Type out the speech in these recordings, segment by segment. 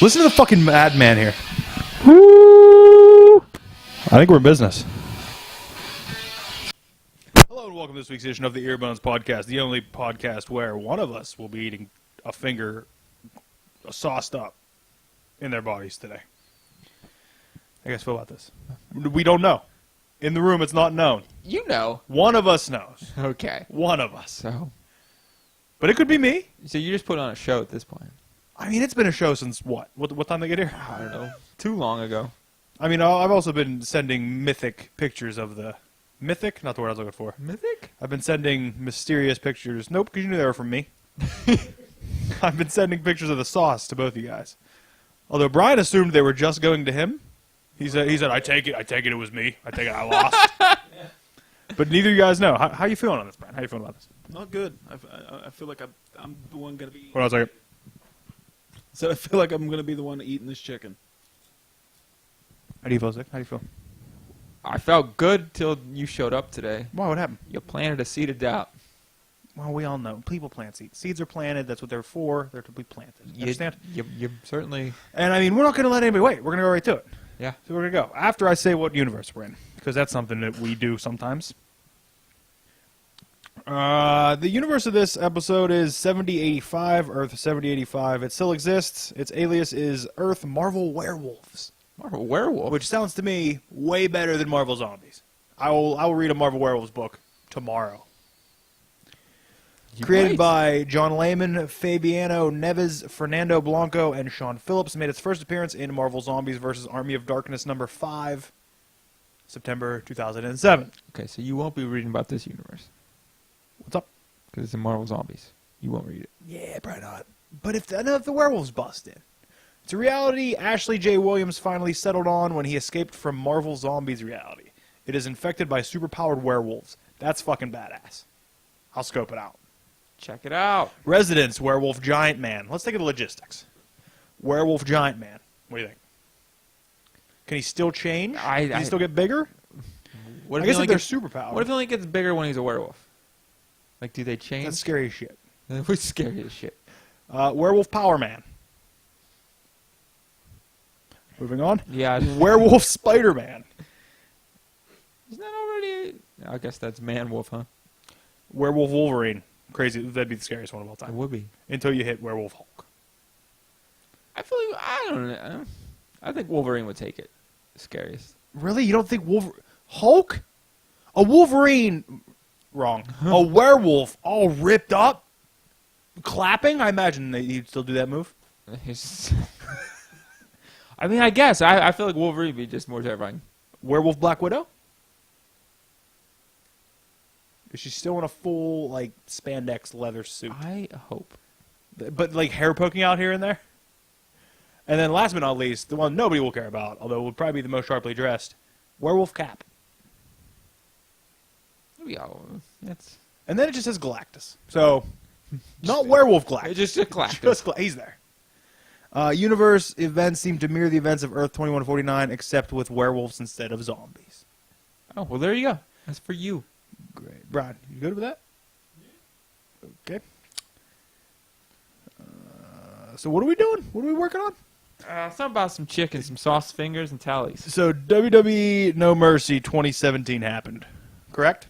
Listen to the fucking madman here. Woo! I think we're in business. Hello and welcome to this week's edition of the Earbones podcast, the only podcast where one of us will be eating a finger sauced up in their bodies today. I guess feel about this. We don't know. In the room, it's not known. You know. One of us knows. Okay. One of us. So But it could be me. you just put on a show at this point. I mean, it's been a show since what? What time they get here? I don't know. Too long ago. I mean, I've also been sending mythic pictures of the... Mythic? Not the word I was looking for. Mythic? I've been sending mysterious pictures. Nope, because you knew they were from me. I've been sending pictures of the sauce to both of you guys. Although Brian assumed they were just going to him. He said, I take it was me. I take it I lost. But neither of you guys know. How you feeling on this, Brian? How you feeling about this? Not good. I feel like I'm the one going to be... Hold on a second. So I feel like I'm going to be the one eating this chicken. How do you feel, Zach? How do you feel? I felt good till you showed up today. Why? What happened? You planted a seed of doubt. Well, we all know. People plant seeds. Seeds are planted. That's what they're for. They're to be planted. You understand? You certainly... And, I mean, we're not going to let anybody wait. We're going to go right to it. Yeah. So we're going to go. After I say what universe we're in, because that's something that we do sometimes. The universe of this episode is 7085, Earth 7085. It still exists. Its alias is Earth Marvel Werewolves. Marvel Werewolf? Which sounds to me way better than Marvel Zombies. I will read a Marvel Werewolves book tomorrow. Created by John Layman, Fabiano Neves, Fernando Blanco, and Sean Phillips. Made its first appearance in Marvel Zombies vs. Army of Darkness number 5, September 2007. Okay, so you won't be reading about this universe. What's up? Because it's in Marvel Zombies. You won't read it. Yeah, probably not. But if the werewolves bust in. It's a reality Ashley J. Williams finally settled on when he escaped from Marvel Zombies reality. It is infected by superpowered werewolves. That's fucking badass. I'll scope it out. Check it out. Residence, werewolf giant man. Let's take it to logistics. Werewolf giant man. What do you think? Can he still change? Can he still get bigger? What I if guess he if they're only superpowered. What if he only gets bigger when he's a werewolf? Like, do they change? That's scary as shit. That was scary as shit. Werewolf power man. Moving on. Yeah. Werewolf Spider-Man. Isn't that already... I guess that's man-wolf, huh? Werewolf Wolverine. Crazy. That'd be the scariest one of all It time. would be. Until you hit Werewolf Hulk. I feel like... I don't know. I think Wolverine would take it. Scariest. Really? You don't think Hulk? A Wolverine... Wrong. A werewolf all ripped up? Clapping? I imagine that he'd still do that move. I mean, I guess. I feel like Wolverine would be just more terrifying. Werewolf Black Widow? Is she still in a full, like, spandex leather suit? I hope. But, like, hair poking out here and there? And then last but not least, the one nobody will care about, although it would probably be the most sharply dressed, Werewolf Cap. Yeah, that's... And then it just says Galactus. So, not Werewolf Galactus. Just a Galactus. Just he's there. Universe events seem to mirror the events of Earth 2149, except with werewolves instead of zombies. Oh, well, there you go. That's for you. Great. Brian, you good with that? Okay. So what are we doing? What are we working on? Something about some chicken, some sauce fingers, and tallies. So WWE No Mercy 2017 happened, correct?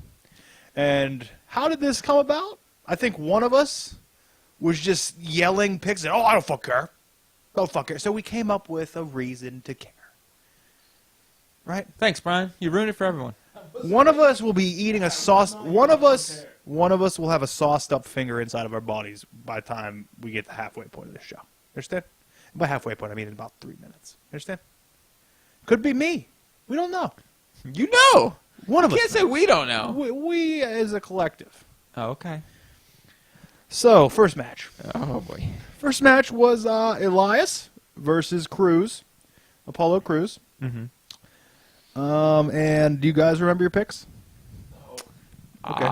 And how did this come about? I think one of us was just yelling pics and, I don't fuck care. Don't fuck care. So we came up with a reason to care. Right? Thanks, Brian. You ruined it for everyone. One of us will be eating a sauce. One of us will have a sauced up finger inside of our bodies by the time we get to the halfway point of this show. Understand? By halfway point, I mean in about 3 minutes. Understand? Could be me. We don't know. You know. One of You us. can't say we don't know. We as a collective. Oh, okay. So, first match. Oh, boy. First match was Elias versus Cruz. Apollo Cruz. Mm-hmm. And do you guys remember your picks? Okay.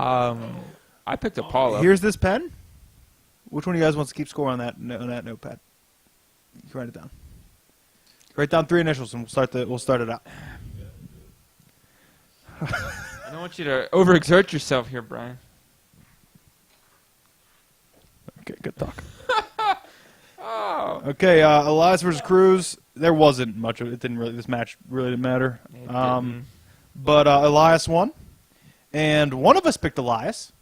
I picked Apollo. Here's this pen. Which one of you guys wants to keep score on that notepad? You can write it down. Write down 3 initials and we'll start it out. I don't want you to overexert yourself here, Brian. Okay, good talk. Oh. Okay, Elias versus Cruz. There wasn't much of it. Didn't really. This match really didn't matter. It didn't. But Elias won, and one of us picked Elias.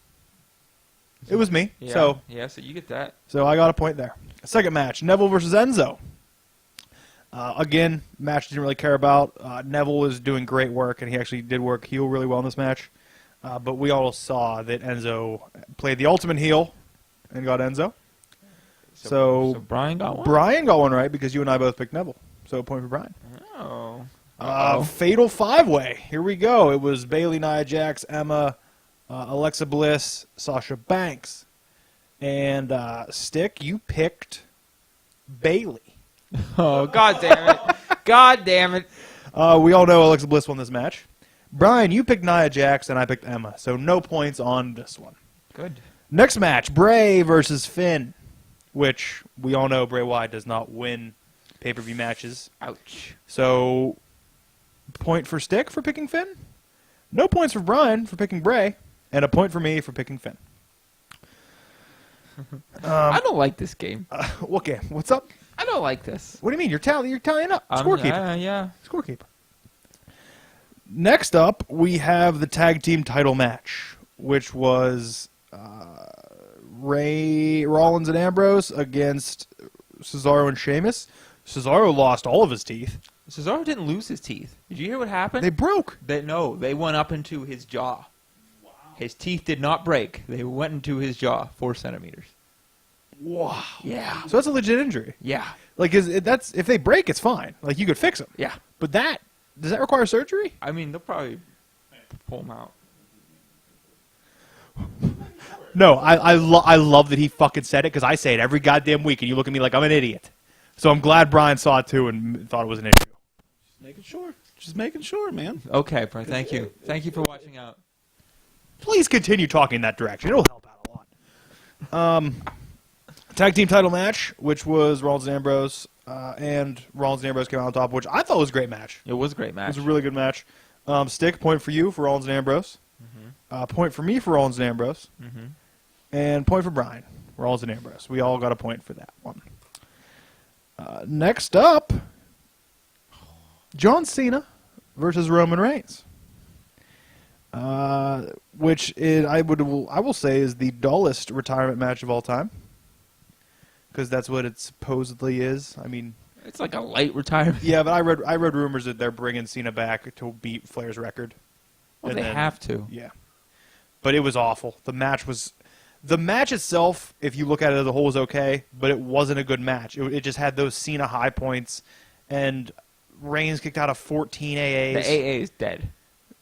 It was me. Yeah. So So you get that. I got a point there. Second match, Neville versus Enzo. Again, match didn't really care about. Neville was doing great work, and he actually did work heel really well in this match. But we all saw that Enzo played the ultimate heel and got Enzo. So Brian got one. Brian got one right because you and I both picked Neville. So a point for Brian. Oh. Fatal five-way. Here we go. It was Bayley, Nia Jax, Emma, Alexa Bliss, Sasha Banks. And Stick, you picked Bayley. Oh, God damn it. God damn it. We all know Alexa Bliss won this match. Brian, you picked Nia Jax, and I picked Emma. So no points on this one. Good. Next match, Bray versus Finn, which we all know Bray Wyatt does not win pay-per-view matches. Ouch. So, point for Stick for picking Finn. No points for Brian for picking Bray, and a point for me for picking Finn. I don't like this game. Okay, what's up? I don't like this. What do you mean? You're tallying up. Scorekeeper. Yeah. Scorekeeper. Next up, we have the tag team title match, which was Rollins and Ambrose against Cesaro and Sheamus. Cesaro lost all of his teeth. Cesaro didn't lose his teeth. Did you hear what happened? They broke. No, they went up into his jaw. Wow. His teeth did not break. They went into his jaw 4 centimeters. Wow. Yeah. So that's a legit injury. Yeah. Like, if they break, it's fine. Like, you could fix them. Yeah. But does that require surgery? I mean, they'll probably pull him out. No, I love that he fucking said it because I say it every goddamn week, and you look at me like I'm an idiot. So I'm glad Brian saw it too and thought it was an issue. Just making sure, man. Okay, Brian. Thank you. Thank you for watching out. Please continue talking in that direction. It'll help out a lot. Tag team title match, which was Rollins and Ambrose, and Rollins and Ambrose came out on top, which I thought was a great match. It was a great It match. was a really good match. Stick, point for you for Rollins and Ambrose. Point for me for Rollins and Ambrose. And point for Brian, Rollins and Ambrose. We all got a point for that one. Next up, John Cena versus Roman Reigns. Which I will say is the dullest retirement match of all time. Because that's what it supposedly is. I mean, It's like a light retirement. yeah, but I read rumors that they're bringing Cena back to beat Flair's record. Well, And they then- have to. Yeah, but it was awful. The match itself, if you look at it as a whole, was okay, but it wasn't a good match. It just had those Cena high points, and Reigns kicked out of 14 AAs. The AA is dead.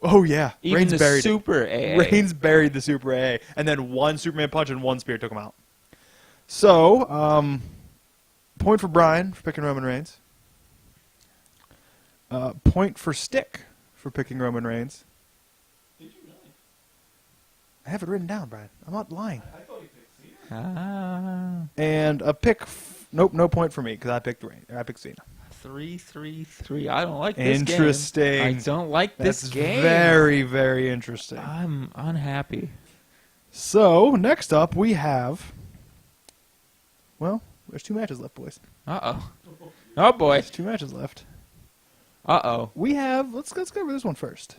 Oh yeah, Even Reigns the buried super it. AA. Reigns buried the Super AA, and then one Superman punch and one spear took him out. So, point for Brian for picking Roman Reigns. Point for Stick for picking Roman Reigns. Did you really? I have it written down, Brian. I'm not lying. I thought you picked Cena. And a pick. Nope, no point for me because I picked Cena. 3-3-3. I don't like this game. Interesting. I don't like That's this game. very, very interesting. I'm unhappy. So, next up we have... Well, there's 2 matches left, boys. Uh-oh. Oh, boy. There's 2 matches left. Uh-oh. We have... Let's go over this one first.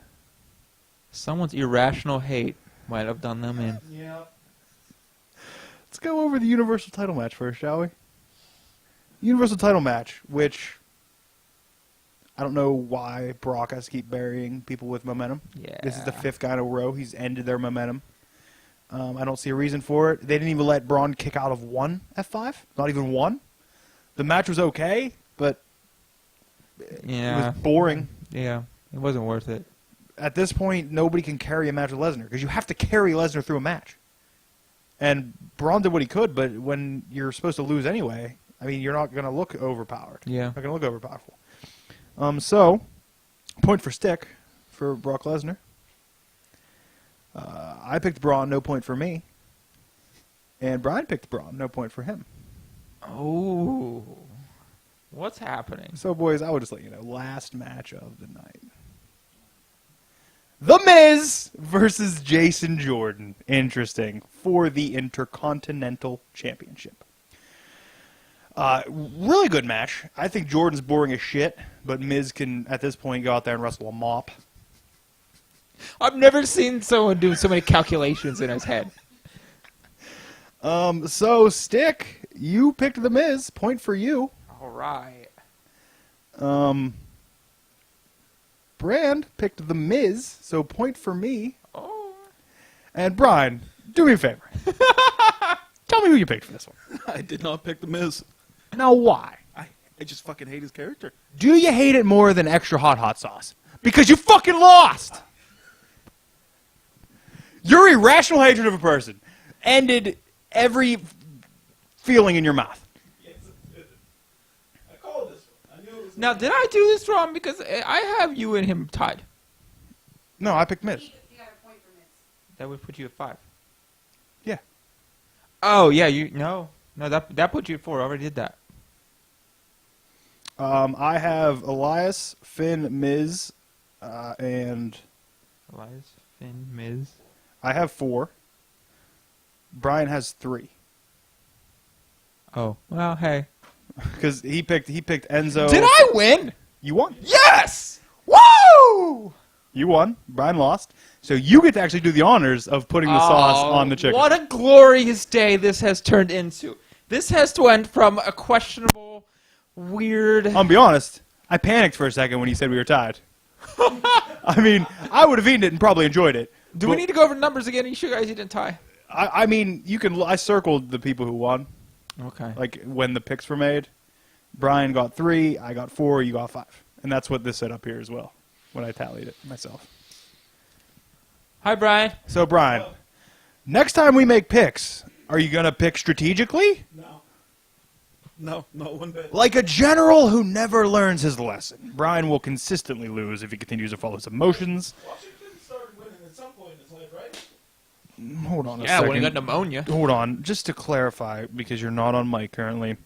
Someone's irrational hate might have done them in. Yeah. Let's go over the Universal title match first, shall we? Universal title match, which... I don't know why Brock has to keep burying people with momentum. Yeah. This is the 5th guy in a row. He's ended their momentum. I don't see a reason for it. They didn't even let Braun kick out of 1 F5. Not even 1. The match was okay, but it Yeah. was boring. Yeah. It wasn't worth it. At this point, nobody can carry a match with Lesnar because you have to carry Lesnar through a match. And Braun did what he could, but when you're supposed to lose anyway, I mean, you're not going to look overpowered. Yeah. Not going to look overpowerful. So, point for Stick for Brock Lesnar. I picked Braun, no point for me. And Brian picked Braun, no point for him. Oh. What's happening? So, boys, I would just let you know, last match of the night. The Miz versus Jason Jordan. Interesting. For the Intercontinental Championship. Really good match. I think Jordan's boring as shit, but Miz can, at this point, go out there and wrestle a mop. I've never seen someone do so many calculations in his head. So, Stick, you picked The Miz. Point for you. All right. Brand picked The Miz, so point for me. Oh. And Brian, do me a favor. Tell me who you picked for this one. I did not pick The Miz. Now, why? I just fucking hate his character. Do you hate it more than extra hot sauce? Because you fucking lost! Your irrational hatred of a person ended every feeling in your mouth. Yes, I called this one. I knew it was. Now, did I do this wrong? Because I have you and him tied. No, I picked Miz. You got a point for Miz. That would put you at 5. Yeah. Oh yeah, no, that put you at 4. I already did that. I have Elias, Finn, Miz, and Elias, Finn, Miz. I have 4. Brian has 3. Oh well, hey. Because he picked Enzo. Did I win? You won. Yes! Woo! You won. Brian lost. So you get to actually do the honors of putting the sauce on the chicken. What a glorious day this has turned into. This has went from a questionable, weird. I'll be honest. I panicked for a second when he said we were tied. I mean, I would have eaten it and probably enjoyed it. Do we need to go over numbers again? Are you sure guys you didn't tie? I mean, you can. I circled the people who won, Okay. like when the picks were made. Brian got 3, I got 4, you got 5, and that's what this said up here as well when I tallied it myself. Hi, Brian. So Brian, next time we make picks, are you gonna pick strategically, No, not one bit. like a general who never learns his lesson? Brian will consistently lose if he continues to follow his emotions. Washington started winning at some point in his life, right? Hold on a Yeah, second. when he got pneumonia. Hold on, just to clarify, because you're not on mic currently.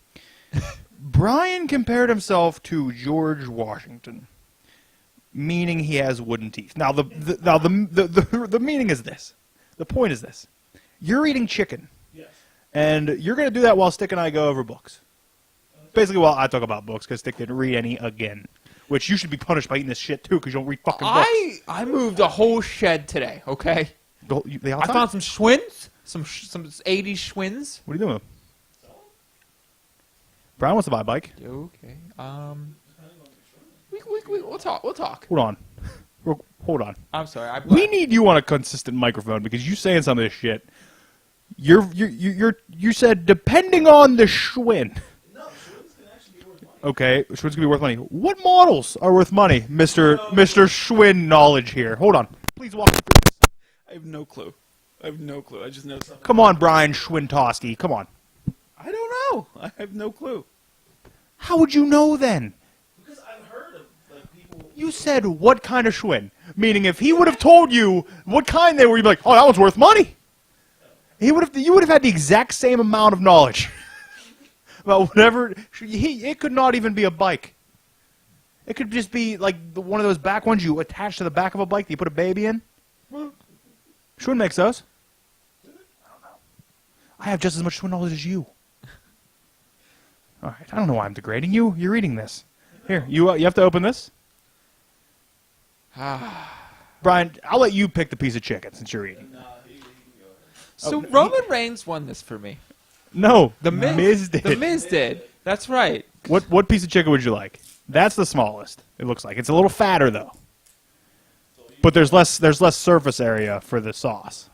Brian compared himself to George Washington, meaning he has wooden teeth. Now, the meaning is this. The point is this. You're eating chicken, Yes. and you're going to do that while Stick and I go over books. Basically, while I talk about books, because Stick didn't read any again. Which you should be punished by eating this shit, too, because you don't read fucking books. I moved a whole shed today. Okay. The I outside? found some Schwinns, some 80s Schwinns. What are you doing? Brian wants to buy a bike. Okay. We'll talk. We'll talk. Hold on. Hold on. I'm sorry. We need you on a consistent microphone because you saying some of this shit. You said depending on the Schwinn. No, Schwinns can actually be worth money. Okay, Schwinn's gonna be worth money. What models are worth money, Mr. Schwinn knowledge here? Hold on. Please walk me through this. I have no clue. I just know something. Come on, Brian Schwintowski. Come on. I don't know. I have no clue. How would you know then? Because I've heard of people. You said what kind of Schwinn? Meaning if he would have told you what kind they were, you'd be like, oh, that one's worth money. You would have had the exact same amount of knowledge about whatever. It could not even be a bike. It could just be like one of those back ones you attach to the back of a bike that you put a baby in. Schwinn makes those. I don't know. I have just as much Schwinn knowledge as you. All right. I don't know why I'm degrading you. You're reading this. Here, you have to open this. Brian, I'll let you pick the piece of chicken since you're eating. So Roman Reigns won this for me. No, The Miz, Miz did. The Miz did. That's right. What piece of chicken would you like? That's the smallest. It looks like it's a little fatter though, but there's less surface area for the sauce.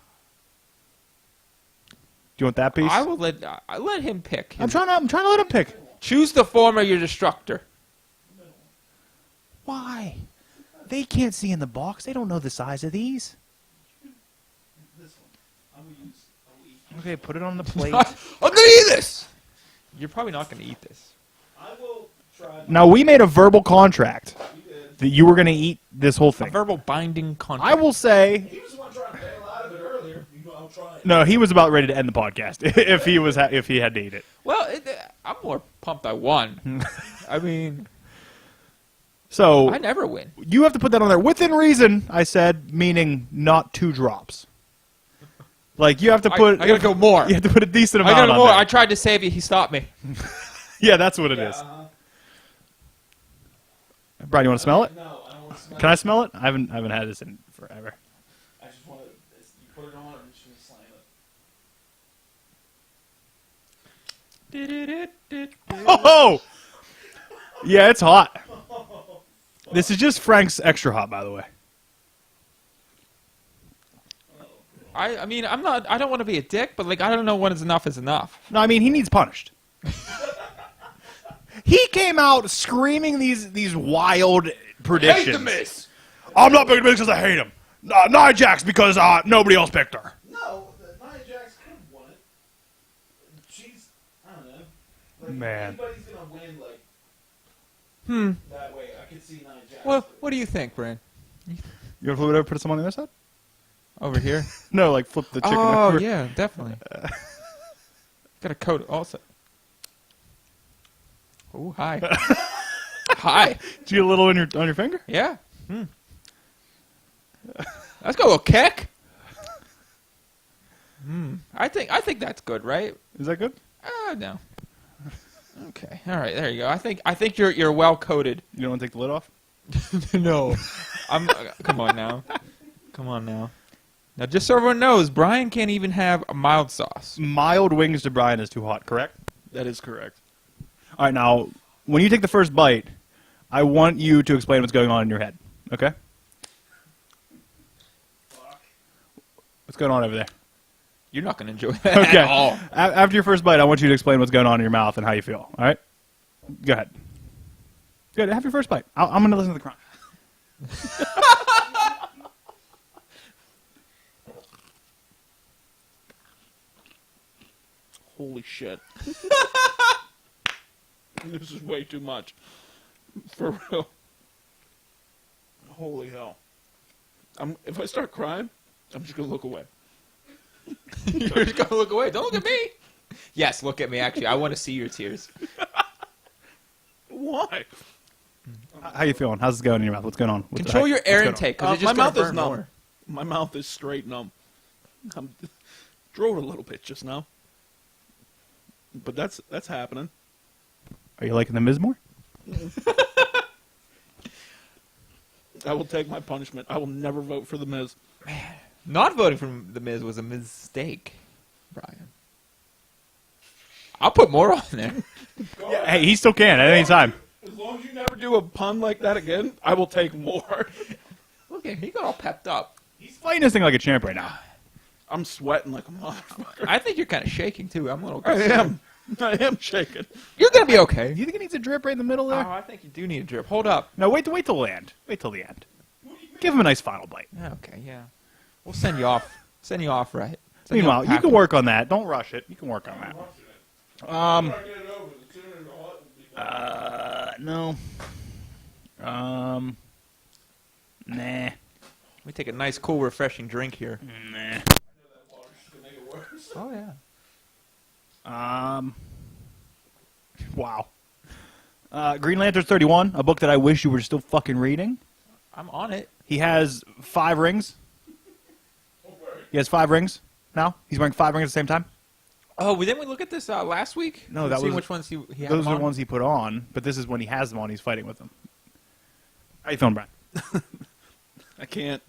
Do you want that piece? I will let him pick. I'm trying to let him pick. Choose the former, your destructor. Why? They can't see in the box. They don't know the size of these. This one. I will eat. Okay, put it on the plate. I'm gonna eat this. You're probably not gonna eat this. I will try. Now we made a verbal contract that you were going to eat this whole A thing. verbal binding contract. I will say. He was the one trying to bail out of it earlier. You know, I'm trying. No, he was about ready to end the podcast if he had to eat it. Well, I'm more pumped I won. I mean, So I never win. you have to put that on there within reason. I said, meaning not 2 drops. Like you have to put. I gotta go more. You have to put a decent I amount gotta on more. there. I tried to save you. He stopped me. Yeah, that's what it is. Brian, you want to smell it? No, I don't want to smell Can I smell it? I haven't had this in forever. I just want to. You put it on and just want to slam it. Oh! Yeah, it's hot. This is just Frank's extra hot, by the way. I mean, I don't want to be a dick, but like, I don't know when enough is enough. No, I mean, he needs punished. He came out screaming these wild predictions. Miss. I'm not picking Miss because I hate him. Nia Jax because nobody else picked her. No, Nia Jax could have won it. She's, I don't know. Like, Man. anybody's gonna win like that way. I could see Nia Jax. What do you think, Brian? You want to flip it over, put some on the other side? Over here? No, like flip the chicken Oh, over. yeah, definitely. Got a coat also. Oh, hi. Hi. Did you get a little on your finger? Yeah. Let's go a little kick. I think that's good, right? Is that good? No. Okay. All right. There you go. I think you're well coated. You don't want to take the lid off? No. Come on now. Come on now. Now, just so everyone knows, Brian can't even have a mild sauce. Mild wings to Brian is too hot, correct? That is correct. All right, now, when you take the first bite, I want you to explain what's going on in your head, okay? What's going on over there? You're not going to enjoy that Okay. at all. After your first bite, I want you to explain what's going on in your mouth and how you feel, all right? Go ahead. Good, have your first bite. I'm going to listen to the crunch. Holy shit. This is way too much. For real. Holy hell. If I start crying, I'm just going to look away. You're just going to look away. Don't look at me. Yes, look at me, actually. I want to see your tears. Why? How you feeling? How's this going in your mouth? What's going on? Control your air intake, because my just mouth is burn numb. more. My mouth is straight numb. I drove a little bit just now. But that's happening. Are you liking the Miz more? I will take my punishment. I will never vote for The Miz. Not voting for The Miz was a mistake, Brian. I'll put more on there. Yeah, hey, he still can at any time. As long as you never do a pun like that again, I will take more. Look at him. He got all pepped up. He's fighting this thing like a champ right now. I'm sweating like a motherfucker. I think you're kind of shaking, too. I'm a little I concerned. am shaking. You're going to be okay. Do you think it needs a drip right in the middle there? Oh, I think you do need a drip. Hold up. No, wait till the end. Wait till the end. Give him a nice final bite. Okay, yeah. We'll send you off. Send you off right. Send Meanwhile, off you can packing. work on that. Don't rush it. You can work on that. No. Nah. Let me take a nice, cool, refreshing drink here. Nah. Oh, yeah. Wow. Green Lantern 31, a book that I wish you were still fucking reading. I'm on it. He has 5 rings. He has 5 rings now. He's wearing 5 rings at the same time. Oh, didn't we look at this last week? No, that See was which ones he had those them are on? the ones he put on, but this is when he has them on. He's fighting with them. How you feeling, Brian? I can't.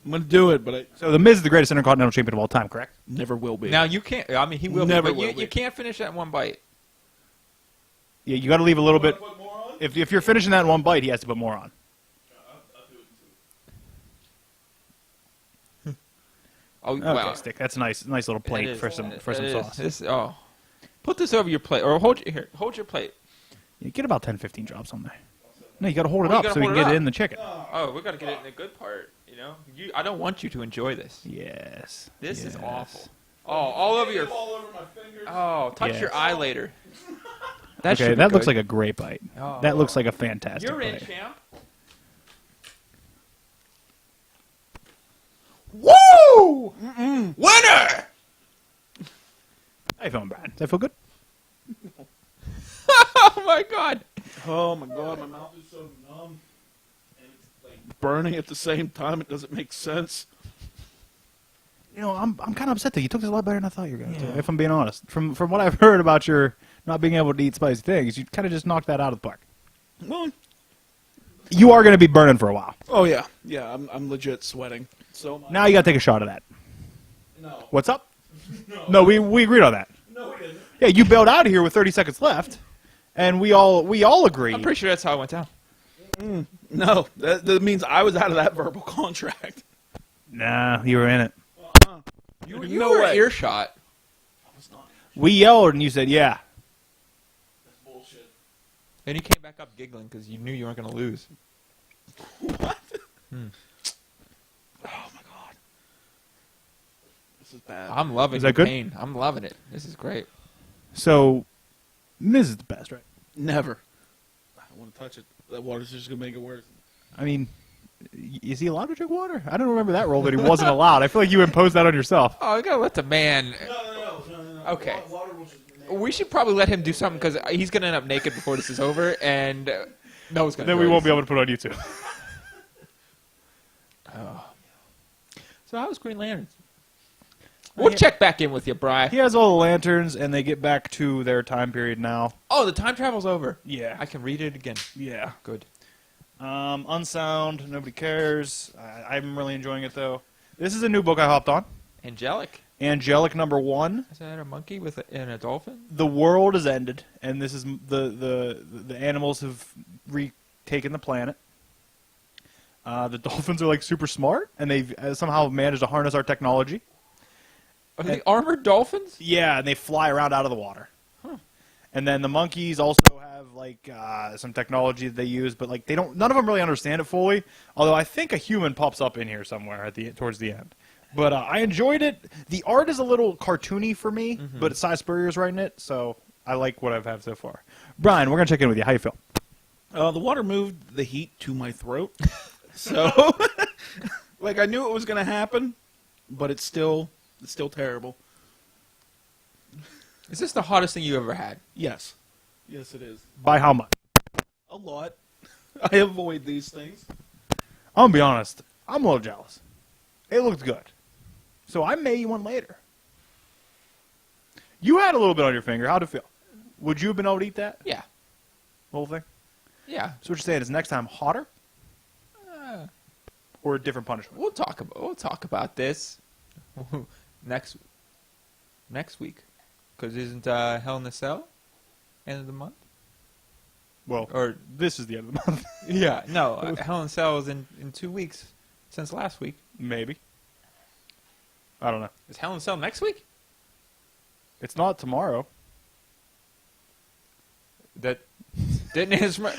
I'm going to do it, but So the Miz is the greatest Intercontinental Champion of all time, correct? never will be. Now you can't. I mean, he will. Never be, but will you, be. you can't finish that in one bite. Yeah, you got to leave a little bit. If you're finishing that in one bite, he has to put more on. Oh, Okay, wow. stick. That's a nice little plate It is. for some It is. sauce. Put this over your plate, or hold your plate. You get about 10, 15 drops on there. No, you got to hold it Oh, you up gotta so we hold can it get it up. in the chicken. Oh, we got to get it in the good part. You know, I don't want you to enjoy this. Yes. This is yes. awful. Oh, all over your. all over my fingers. Oh, touch Yes. your eye later. Okay, that looks like a great bite. Oh. That looks like a fantastic You're in, bite. champ. Woo! Winner! How you feeling, Brian? Does that feel good? Oh my God! Oh my god, my mouth is so numb. And it's like burning at the same time. It doesn't make sense. You know, I'm kind of upset that you took this a lot better than I thought you were going to. Yeah. If I'm being honest, from what I've heard about your not being able to eat spicy things, you kind of just knock that out of the park. Well, You are going to be burning for a while. oh yeah, yeah. I'm legit sweating. So Now you got to take a shot of that. no, What's up? No, we agreed on that. no, we didn't. Yeah, you bailed out of here with 30 seconds left, and we all agreed. I'm pretty sure that's how it went down. No, that means I was out of that verbal contract. Nah, you were in it. You No were way. earshot. We yelled, and you said, "Yeah." That's bullshit. And you came back up giggling because you knew you weren't going to lose. What? Oh my god. This is bad. I'm loving Is that your good? pain. I'm loving it. This is great. So, this is the best, right? Never. I don't want to touch it. That water's just gonna make it worse. I mean, is he allowed to drink water? I don't remember that rule that he wasn't allowed. I feel like you imposed that on yourself. Oh, you got to let the man... No. Okay. Water will just make We should probably let him do something because he's going to end up naked before this is over, and no one's going to Then we won't be able to put it on YouTube. So how was Green Lantern? We'll check back in with you, Bri. He has all the lanterns, and they get back to their time period now. Oh, the time travel's over. Yeah. I can read it again. Yeah. Good. Unsound. Nobody cares. I'm really enjoying it, though. This is a new book I hopped on. Angelic. Angelic #1. Is that a monkey with and a dolphin? The world has ended, and this is the animals have retaken the planet. The dolphins are like super smart, and they've somehow managed to harness our technology. Are they armored dolphins? Yeah, and they fly around out of the water. Huh. And then the monkeys also have like some technology that they use, but like they don't. None of them really understand it fully. Although I think a human pops up in here somewhere at towards the end. But I enjoyed it. The art is a little cartoony for me, but Cy Spurrier's writing it, so I like what I've had so far. Brian, we're gonna check in with you. How you feel? The water moved the heat to my throat. So, like, I knew it was going to happen, but it's still terrible. Is this the hottest thing you ever had? Yes. Yes, it is. By how much? A lot. I avoid these things. I'm gonna be honest. I'm a little jealous. It looked good, so I made you one later. You had a little bit on your finger. How'd it feel? Would you have been able to eat that Yeah. whole thing? Yeah. So what you're saying is next time hotter or a different punishment? We'll talk about this next week. Because isn't Hell in the Cell end of the month? Well, Or this is the end of the month. yeah, no, Hell in the Cell is in 2 weeks since last week. Maybe. I don't know. Is Hell in the Cell next week? It's not tomorrow. That didn't answer my...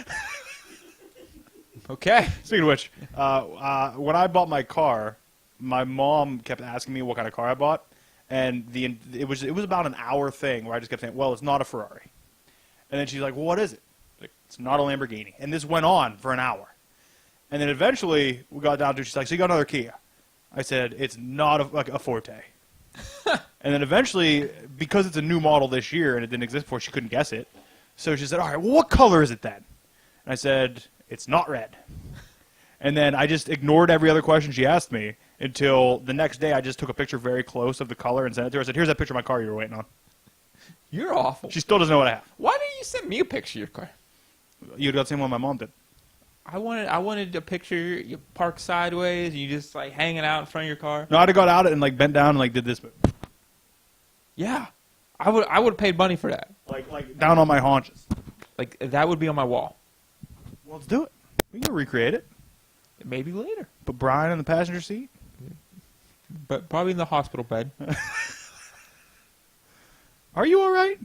Okay. Speaking of which, when I bought my car, my mom kept asking me what kind of car I bought, and it was about an hour thing where I just kept saying, "Well, it's not a Ferrari," and then she's like, "Well, what is it?" Like, "It's not a Lamborghini," and this went on for an hour, and then eventually we got down to she's like, "So you got another Kia?" I said, "It's not a Forte," and then eventually, because it's a new model this year and it didn't exist before, she couldn't guess it, so she said, "All right, well, what color is it then?" And I said, "It's not red." And then I just ignored every other question she asked me until the next day I just took a picture very close of the color and sent it to her. I said, "Here's that picture of my car you were waiting on." You're awful. She still doesn't know what I have. Why didn't you send me a picture of your car? You got the same one my mom did. I wanted a picture. You park sideways. And you just like hanging out in front of your car. No, I'd have got out and like bent down and like did this, Yeah, I would have paid money for that. like down on my haunches. Like that would be on my wall. Well, let's do it. We can recreate it. Maybe later, Put Brian in the passenger seat. but probably in the hospital bed. Are you all right?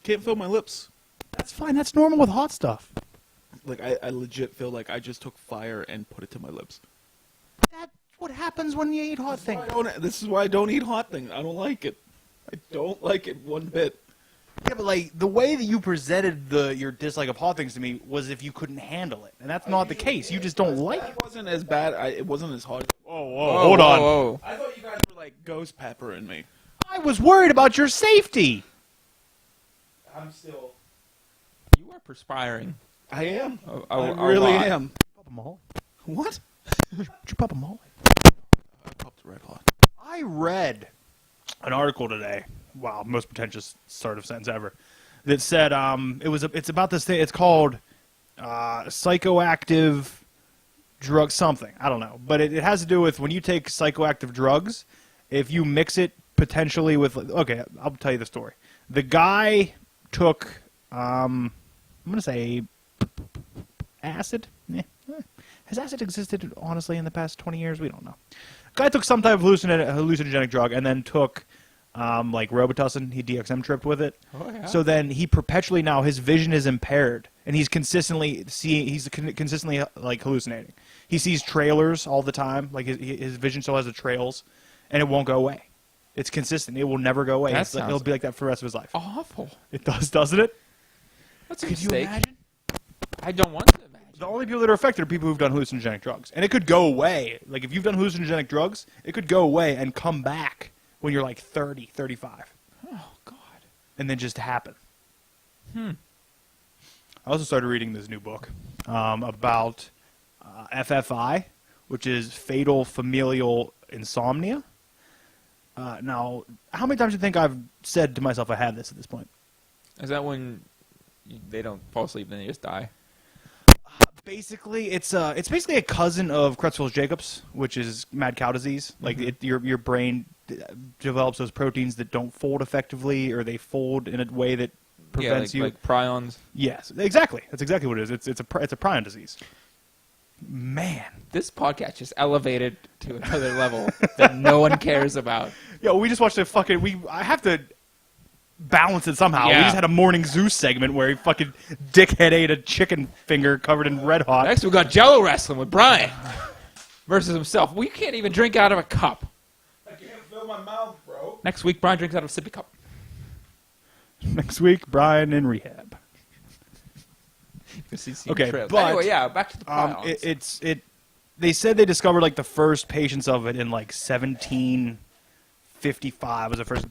Can't feel my lips. That's fine. That's normal with hot stuff. Like, I legit feel like I just took fire and put it to my lips. That's what happens when you eat hot things. This is why I don't eat hot things. I don't like it. I don't like it one bit. Yeah, but like the way that you presented your dislike of hot things to me was if you couldn't handle it, and that's not the case. You just don't like it. It wasn't as bad. It wasn't as hot. Oh, hold on. Whoa. I thought you guys were like ghost peppering me. I was worried about your safety. I'm still. You are perspiring. I am. A I really lot. am. Pop 'em all. What? Did you pop 'em all? I popped red hot. I read an article today. Wow, most pretentious start of sentence ever. that said it's about this thing. It's called psychoactive drug something. I don't know, but it has to do with when you take psychoactive drugs. If you mix it potentially with, okay, I'll tell you the story. The guy took, I'm going to say acid. Has acid existed, honestly, in the past 20 years? We don't know. Guy took some type of hallucinogenic drug and then took, like Robitussin. He DXM tripped with it. Oh, yeah. So then he perpetually now, his vision is impaired. And he's consistently like hallucinating. He sees trailers all the time. Like his vision still has the trails. And it won't go away. It's consistent. It will never go away. It'll be like that for the rest of his life. Awful. It does, doesn't it? That's a Could you mistake. imagine? I don't want to imagine. The only people that are affected are people who've done hallucinogenic drugs. And it could go away. Like, if you've done hallucinogenic drugs, it could go away and come back when you're like 30, 35. Oh, God. And then just happen. I also started reading this new book about FFI, which is fatal familial insomnia. Now, how many times do you think I've said to myself I had this at this point? Is that when they don't fall asleep and they just die? Basically, it's basically a cousin of Creutzfeldt-Jacobs, which is mad cow disease. Like your brain develops those proteins that don't fold effectively, or they fold in a way that prevents you. Like prions. Yes, exactly. That's exactly what it is. It's a prion disease. Man, This podcast just elevated to another level that no one cares about. yo, we just watched a fucking. I have to balance it somehow. Yeah. We just had a Morning Zeus segment where he fucking dickhead ate a chicken finger covered in Red Hot. Next, we got Jello wrestling with Brian versus himself. We can't even drink out of a cup. I can't feel my mouth, bro. Next week, Brian drinks out of a sippy cup. Next week, Brian in rehab. Okay, but anyway, yeah, back to the prions. They said they discovered like the first patients of it in like 1755 was the first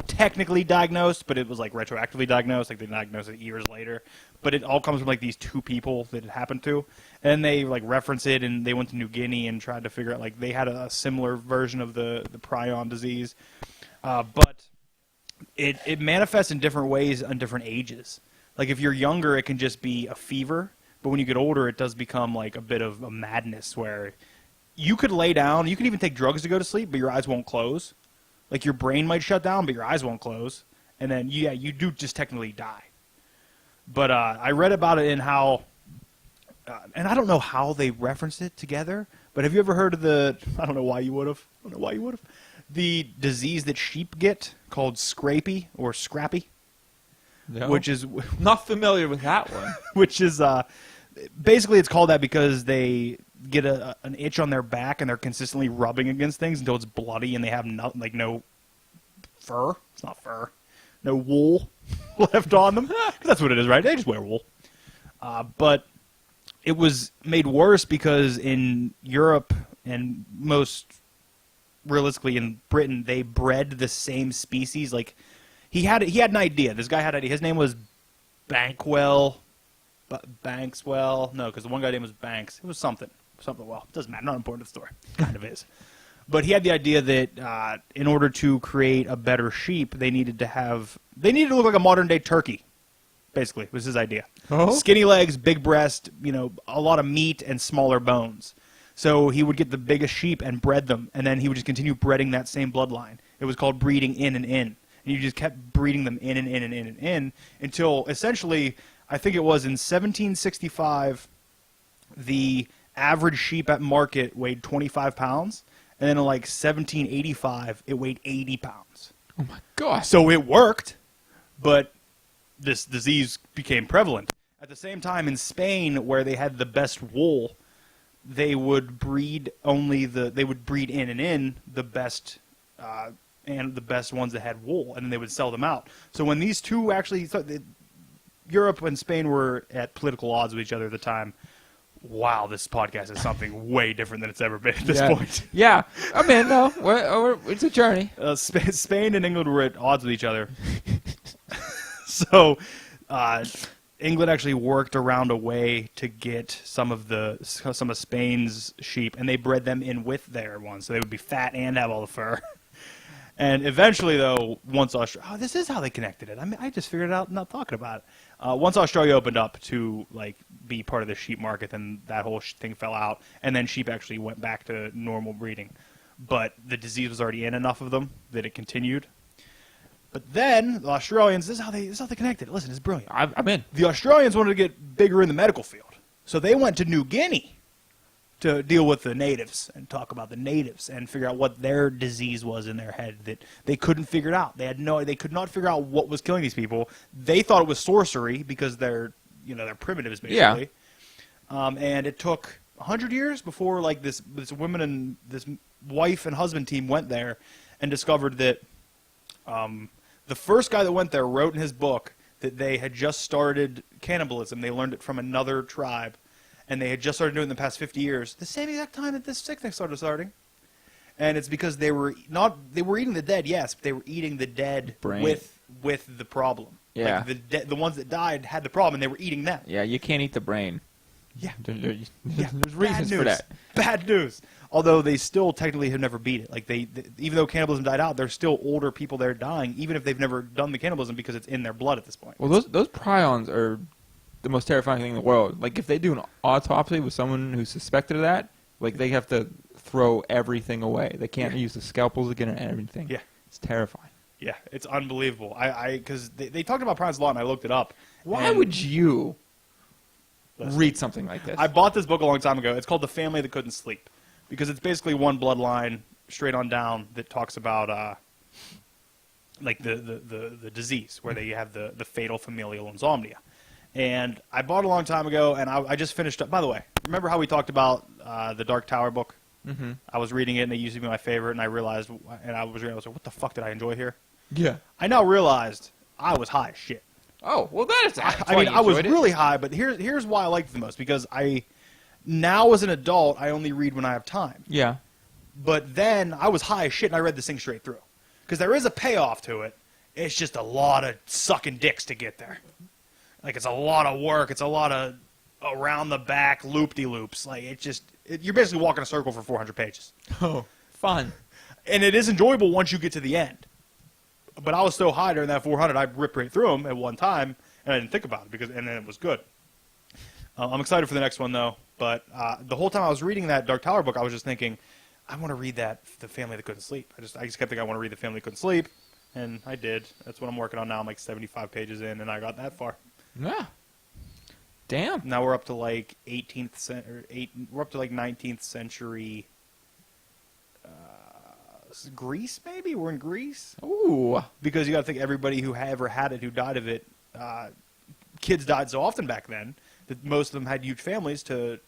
technically diagnosed, but it was like retroactively diagnosed. Like they diagnosed it years later. But it all comes from like these two people that it happened to, and they like reference it. And they went to New Guinea and tried to figure out like they had a similar version of the prion disease, but it manifests in different ways on different ages. Like if you're younger, it can just be a fever. But when you get older, it does become like a bit of a madness where you could lay down. You can even take drugs to go to sleep, but your eyes won't close. Like your brain might shut down, but your eyes won't close. And then, yeah, you do just technically die. But I read about it in how, and I don't know how they referenced it together, but have you ever heard of I don't know why you would have. The disease that sheep get called scrapie or scrappy? No. Which is Not familiar with that one. which is basically it's called that because they get an itch on their back and they're consistently rubbing against things until it's bloody and they have no fur. It's not fur, no wool left on them. 'Cause that's what it is, right? They just wear wool. But it was made worse because in Europe and most realistically in Britain, they bred the same species. Like he had an idea. This guy had an idea. His name was Bankswell. No, because the one guy name was Banks. It was something. Well, it doesn't matter. Not important to the story. Kind of is. But he had the idea that in order to create a better sheep, they needed to look like a modern day turkey. Basically, was his idea. Oh? Skinny legs, big breast, a lot of meat and smaller bones. So he would get the biggest sheep and bred them, and then he would just continue breeding that same bloodline. It was called breeding in and in. And you just kept breeding them in and in and in and in until essentially, I think it was in 1765, the average sheep at market weighed 25 pounds, and then in like 1785, it weighed 80 pounds. Oh my God. So it worked, but this disease became prevalent. At the same time, in Spain, where they had the best wool, they would breed they would breed in and in the best and the best ones that had wool, and then they would sell them out. So when these two actually, Europe and Spain were at political odds with each other at the time. Wow, this podcast is something way different than it's ever been at this point. Yeah. I mean, no, it's a journey. Spain and England were at odds with each other. So England actually worked around a way to get some of Spain's sheep, and they bred them in with their ones, so they would be fat and have all the fur. And eventually, though, once Australia... Oh, this is how they connected it. I mean, I just figured it out not talking about it. Once Australia opened up to like be part of the sheep market, then that whole thing fell out. And then sheep actually went back to normal breeding. But the disease was already in enough of them that it continued. But then the Australians, this is how they connected. Listen, it's brilliant. I'm in. The Australians wanted to get bigger in the medical field, so they went to New Guinea to deal with the natives and talk about the natives and figure out what their disease was in their head that they couldn't figure it out. They could not figure out what was killing these people. They thought it was sorcery because they're primitives basically. Yeah. And it took 100 years before like this woman and this wife and husband team went there and discovered that the first guy that went there wrote in his book that they had just started cannibalism. They learned it from another tribe, and they had just started doing it in the past 50 years, the same exact time that this sickness started. And it's because they were eating the dead, yes, but they were eating the dead Brain. with the problem. Yeah. Like the ones that died had the problem, and they were eating them. Yeah, you can't eat the brain. Yeah. There's reasons for that. Bad news. Although they still technically have never beat it. Like they even though cannibalism died out, there's still older people there dying, even if they've never done the cannibalism because it's in their blood at this point. Well, those prions are the most terrifying thing in the world. Like if they do an autopsy with someone who's suspected of that, like they have to throw everything away. They can't use the scalpels again and everything. Yeah. It's terrifying. Yeah, it's unbelievable. Because they talked about prions a lot, and I looked it up. Why would you read something like this? I bought this book a long time ago. It's called The Family That Couldn't Sleep, because it's basically one bloodline straight on down that talks about like the disease where they have the fatal familial insomnia. And I bought it a long time ago, and I just finished up. By the way, remember how we talked about the Dark Tower book? Mm-hmm. I was reading it, and it used to be my favorite, and I was like, what the fuck did I enjoy here? Yeah. I now realized I was high as shit. Oh, well, that is. I mean, I was really high, but here's why I liked it the most, because now as an adult, I only read when I have time. Yeah. But then I was high as shit, and I read this thing straight through. Because there is a payoff to it. It's just a lot of sucking dicks to get there. Like, it's a lot of work. It's a lot of around the back loop-de-loops. Like, you're basically walking a circle for 400 pages. Oh, fun. And it is enjoyable once you get to the end. But I was so high during that 400, I ripped right through them at one time, and I didn't think about it, and then it was good. I'm excited for the next one, though. But the whole time I was reading that Dark Tower book, I was just thinking, I want to read The Family That Couldn't Sleep. I just kept thinking I want to read The Family That Couldn't Sleep, and I did. That's what I'm working on now. I'm like 75 pages in, and I got that far. Yeah. Damn. Now we're up to like 19th century Greece, maybe? We're in Greece? Ooh. Because you got to think everybody who ever had it, who died of it, kids died so often back then that most of them had huge families to,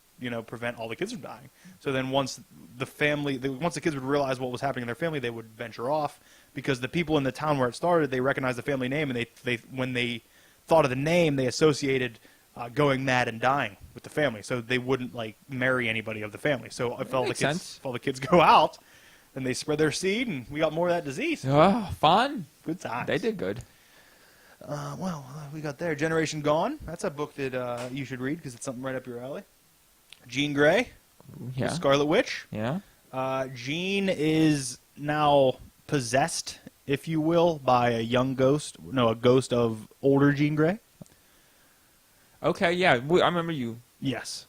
prevent all the kids from dying. So then once the kids would realize what was happening in their family, they would venture off, because the people in the town where it started, they recognized the family name, and they when they thought of the name, they associated going mad and dying with the family. So they wouldn't marry anybody of the family. So if all the kids go out, then they spread their seed, and we got more of that disease. Oh, fun. Good times. They did good. We got there. Generation Gone. That's a book that you should read because it's something right up your alley. Jean Grey. Yeah. The Scarlet Witch. Yeah. Jean is now possessed, if you will, by a ghost of older Jean Grey. Okay, yeah. I remember you. Yes.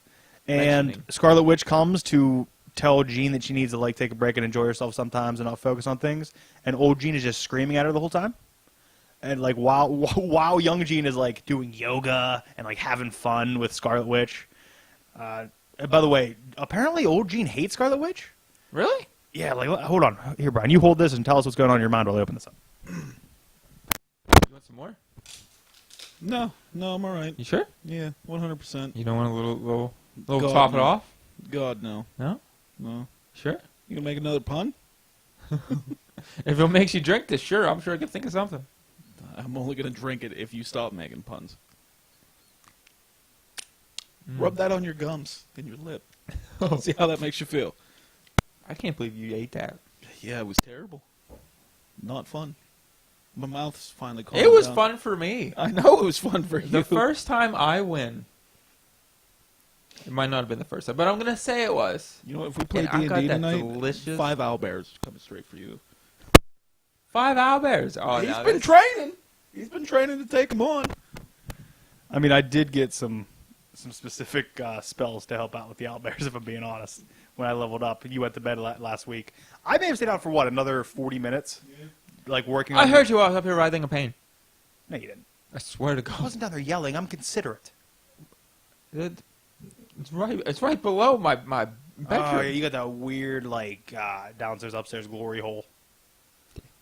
And mentioning. Scarlet Witch comes to tell Jean that she needs to take a break and enjoy herself sometimes and not focus on things. And old Jean is just screaming at her the whole time. And while young Jean is doing yoga and having fun with Scarlet Witch. By the way, apparently old Jean hates Scarlet Witch. Really? Yeah, hold on. Here, Brian, you hold this and tell us what's going on in your mind while I open this up. You want some more? No, I'm all right. You sure? Yeah, 100%. You don't want a little God, top it no. off? God, no. No? No. Sure? You gonna make another pun? If it makes you drink this, sure. I'm sure I can think of something. I'm only gonna drink it if you stop making puns. Rub that on your gums and your lip. See how that makes you feel. I can't believe you ate that. Yeah, it was terrible. Not fun. My mouth's finally calmed It was down. fun for me. I know it was fun for you. The first time I win. It might not have been the first time, but I'm going to say it was. You know, if we play And I got D&D that tonight, delicious- 5 owlbears coming straight for you. 5 owlbears. Oh, He's no, been that's- training. He's been training to take them on. I mean, I did get some specific spells to help out with the owlbears, if I'm being honest. When I leveled up, you went to bed last week. I may have stayed out for what, another 40 minutes, like working. I on heard you. I was up here writhing in pain. No, you didn't. I swear to I God. wasn't down there yelling. I'm considerate. It's right. It's right below my bedroom. Oh, yeah, you got that weird like downstairs, upstairs glory hole.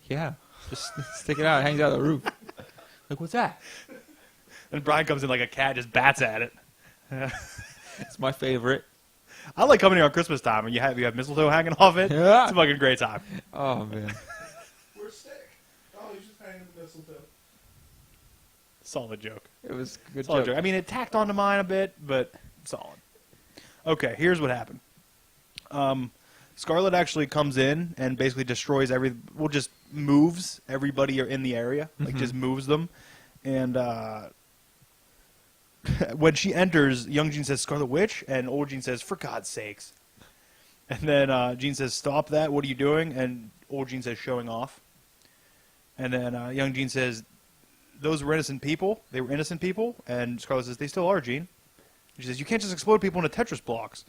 Yeah. Just stick it out. It hangs out of the roof. Like, what's that? And Brian comes in like a cat, just bats at it. It's my favorite. I like coming here on Christmas time, and you have mistletoe hanging off it. Yeah. It's a fucking great time. Oh, man. We're sick. Oh, he's just hanging the mistletoe. Solid joke. It was a good Solid joke. joke. I mean, it tacked onto mine a bit, but solid. Okay, here's what happened. Scarlet actually comes in and basically destroys just moves everybody in the area, like just moves them. And when she enters, young Jean says, "Scarlet Witch," and old Jean says, "For God's sakes." And then Jean says, "Stop that, what are you doing?" And old Jean says, "Showing off." And then young Jean says, "Those were innocent people. They were innocent people." And Scarlet says, "They still are, Jean." She says, "You can't just explode people into Tetris blocks."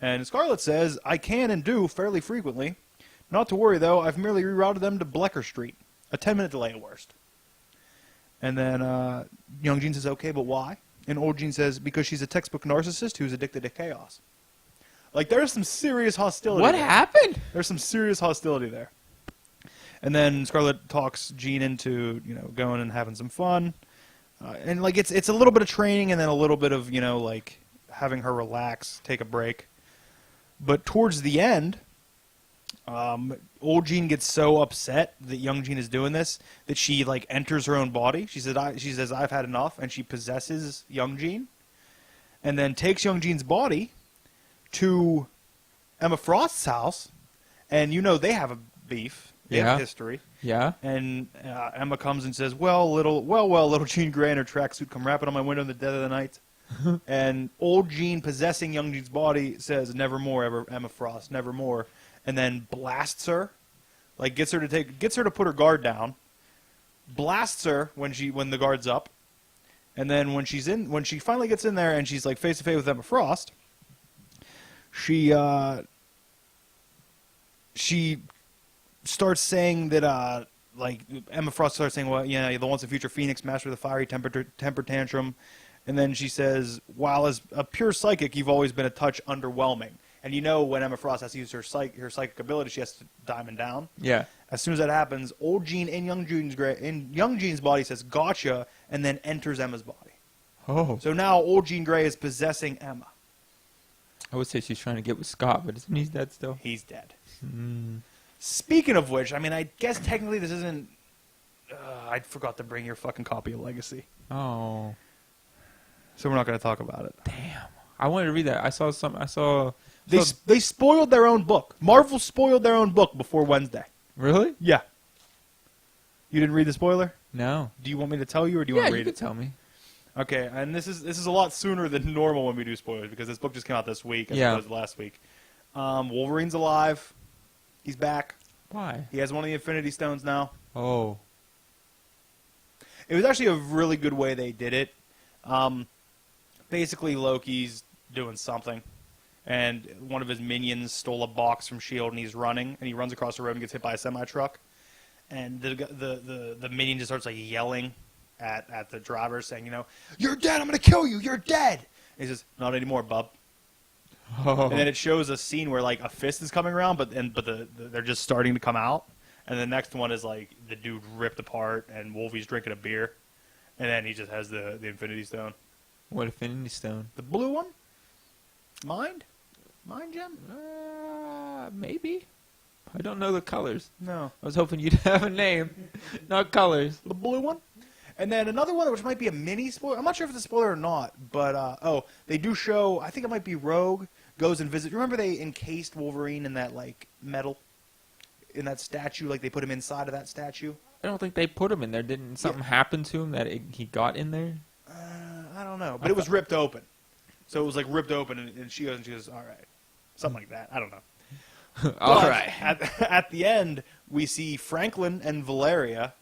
And Scarlet says, "I can and do fairly frequently. Not to worry, though. I've merely rerouted them to Blecker Street. A 10-minute delay at worst." And then young Jean says, "Okay, but why?" And old Jean says, "Because she's a textbook narcissist who's addicted to chaos." Like, there's some serious hostility What there. happened? There's some serious hostility there. And then Scarlet talks Jean into, going and having some fun. And, like, it's a little bit of training and then a little bit of, like, having her relax, take a break. But towards the end, old Jean gets so upset that young Jean is doing this that she, like, enters her own body. She says, "I've had enough," and she possesses young Jean. And then takes young Jean's body to Emma Frost's house. And, they have a beef. They have Yeah. history. Yeah. And Emma comes and says, well, little Jean Grey in her tracksuit come rapping on my window in the dead of the night." And old Jean, possessing young Jean's body, says, "Nevermore, ever, Emma Frost, nevermore." And then blasts her, like gets her to put her guard down, blasts her when the guard's up, and then when she finally gets in there and she's like face to face with Emma Frost, she starts saying that like Emma Frost starts saying, "Well, yeah, the once and future Phoenix, master of the fiery temper tantrum," and then she says, "While as a pure psychic, you've always been a touch underwhelming." And when Emma Frost has to use her psychic ability, she has to diamond down. Yeah. As soon as that happens, old Jean in young Jean's body says, "Gotcha," and then enters Emma's body. Oh. So now old Jean Grey is possessing Emma. I would say she's trying to get with Scott, but isn't he dead still? He's dead. Mm. Speaking of which, I mean, I guess technically this isn't. I forgot to bring your fucking copy of Legacy, Oh. so we're not going to talk about it. Damn. I wanted to read that. I saw. They spoiled their own book. Marvel spoiled their own book before Wednesday. Really? Yeah. You didn't read the spoiler? No. Do you want me to tell you, or do you Yeah, want to you read could it? tell me. Okay, and this is a lot sooner than normal when we do spoilers because this book just came out this week as Yeah. opposed to last week. Wolverine's alive. He's back. Why? He has one of the Infinity Stones now. Oh. It was actually a really good way they did it. Basically, Loki's doing something, and one of his minions stole a box from S.H.I.E.L.D., and he's running, and he runs across the road and gets hit by a semi-truck. And the minion just starts like yelling at the driver, saying, "You're dead, I'm going to kill you, you're dead!" And he says, "Not anymore, bub." Oh. And then it shows a scene where like a fist is coming around, but they're just starting to come out. And the next one is like the dude ripped apart, and Wolvie's drinking a beer, and then he just has the Infinity Stone, What Infinity Stone? the blue one, Mind Gem. Maybe. I don't know the colors. No, I was hoping you'd have a name, not colors. the blue one. And then another one which might be a mini spoiler. I'm not sure if it's a spoiler or not, but they do show. I think it might be Rogue goes and visits. Remember they encased Wolverine in that like metal, in that statue. Like they put him inside of that statue. I don't think they put him in there. Didn't something happen to him that he got in there? I don't know, but it was ripped open. So it was like ripped open, and she goes, "All right," something like that. I don't know. All But right. At the end, we see Franklin and Valeria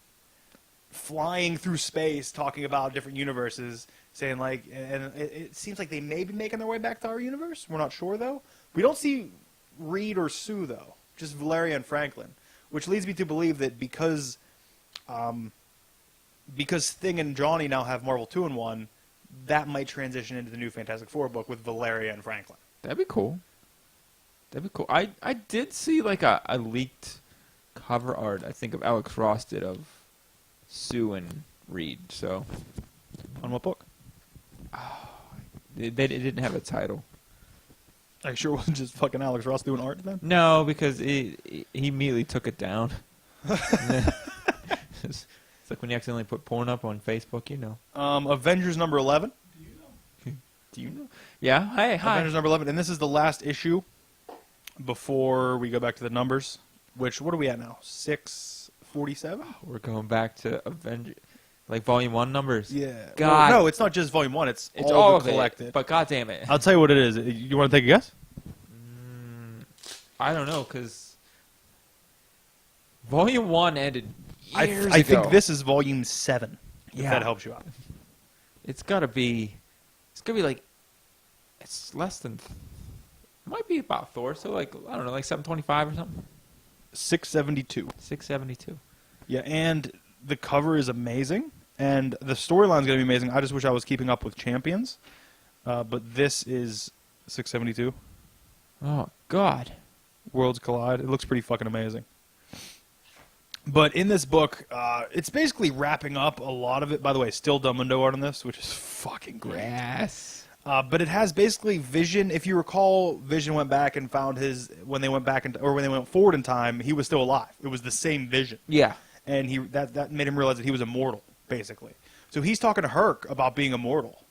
flying through space, talking about different universes, saying like, and it seems like they may be making their way back to our universe. We're not sure though. We don't see Reed or Sue though, just Valeria and Franklin, which leads me to believe that because Thing and Johnny now have Marvel 2-in-1, that might transition into the new Fantastic Four book with Valeria and Franklin. That'd be cool. That'd be cool. I did see like a leaked cover art, I think, of Alex Ross did of Sue and Reed. So On what book? they didn't have a title. I sure wasn't just fucking Alex Ross doing art then. No, because he immediately took it down. It's like when you accidentally put porn up on Facebook, you know. Avengers number 11. Do you know? Yeah. Hi. Avengers number 11, and this is the last issue before we go back to the numbers. Which, what are we at now? 647? We're going back to Avengers, like Volume 1 numbers. Yeah. God. Well, no, it's not just Volume 1. It's It's all all the of collected. it. But goddamn it, I'll tell you what it is. You want to take a guess? I don't know, because Volume 1 ended years ago. I think this is Volume 7. If Yeah. that helps you out. It's gotta be like, it's less than, it might be about Thor, so like, I don't know, like 725 or something. 672. 672. Yeah, and the cover is amazing, and the storyline's going to be amazing. I just wish I was keeping up with Champions, but this is 672. Oh, God. Worlds Collide. It looks pretty fucking amazing. But in this book, it's basically wrapping up a lot of it. By the way, still Dummundo art on this, which is fucking great. Yes. But it has basically Vision. If you recall, Vision went back and found when they went forward in time, he was still alive. It was the same Vision. Yeah. And that made him realize that he was immortal, basically. So he's talking to Herc about being immortal,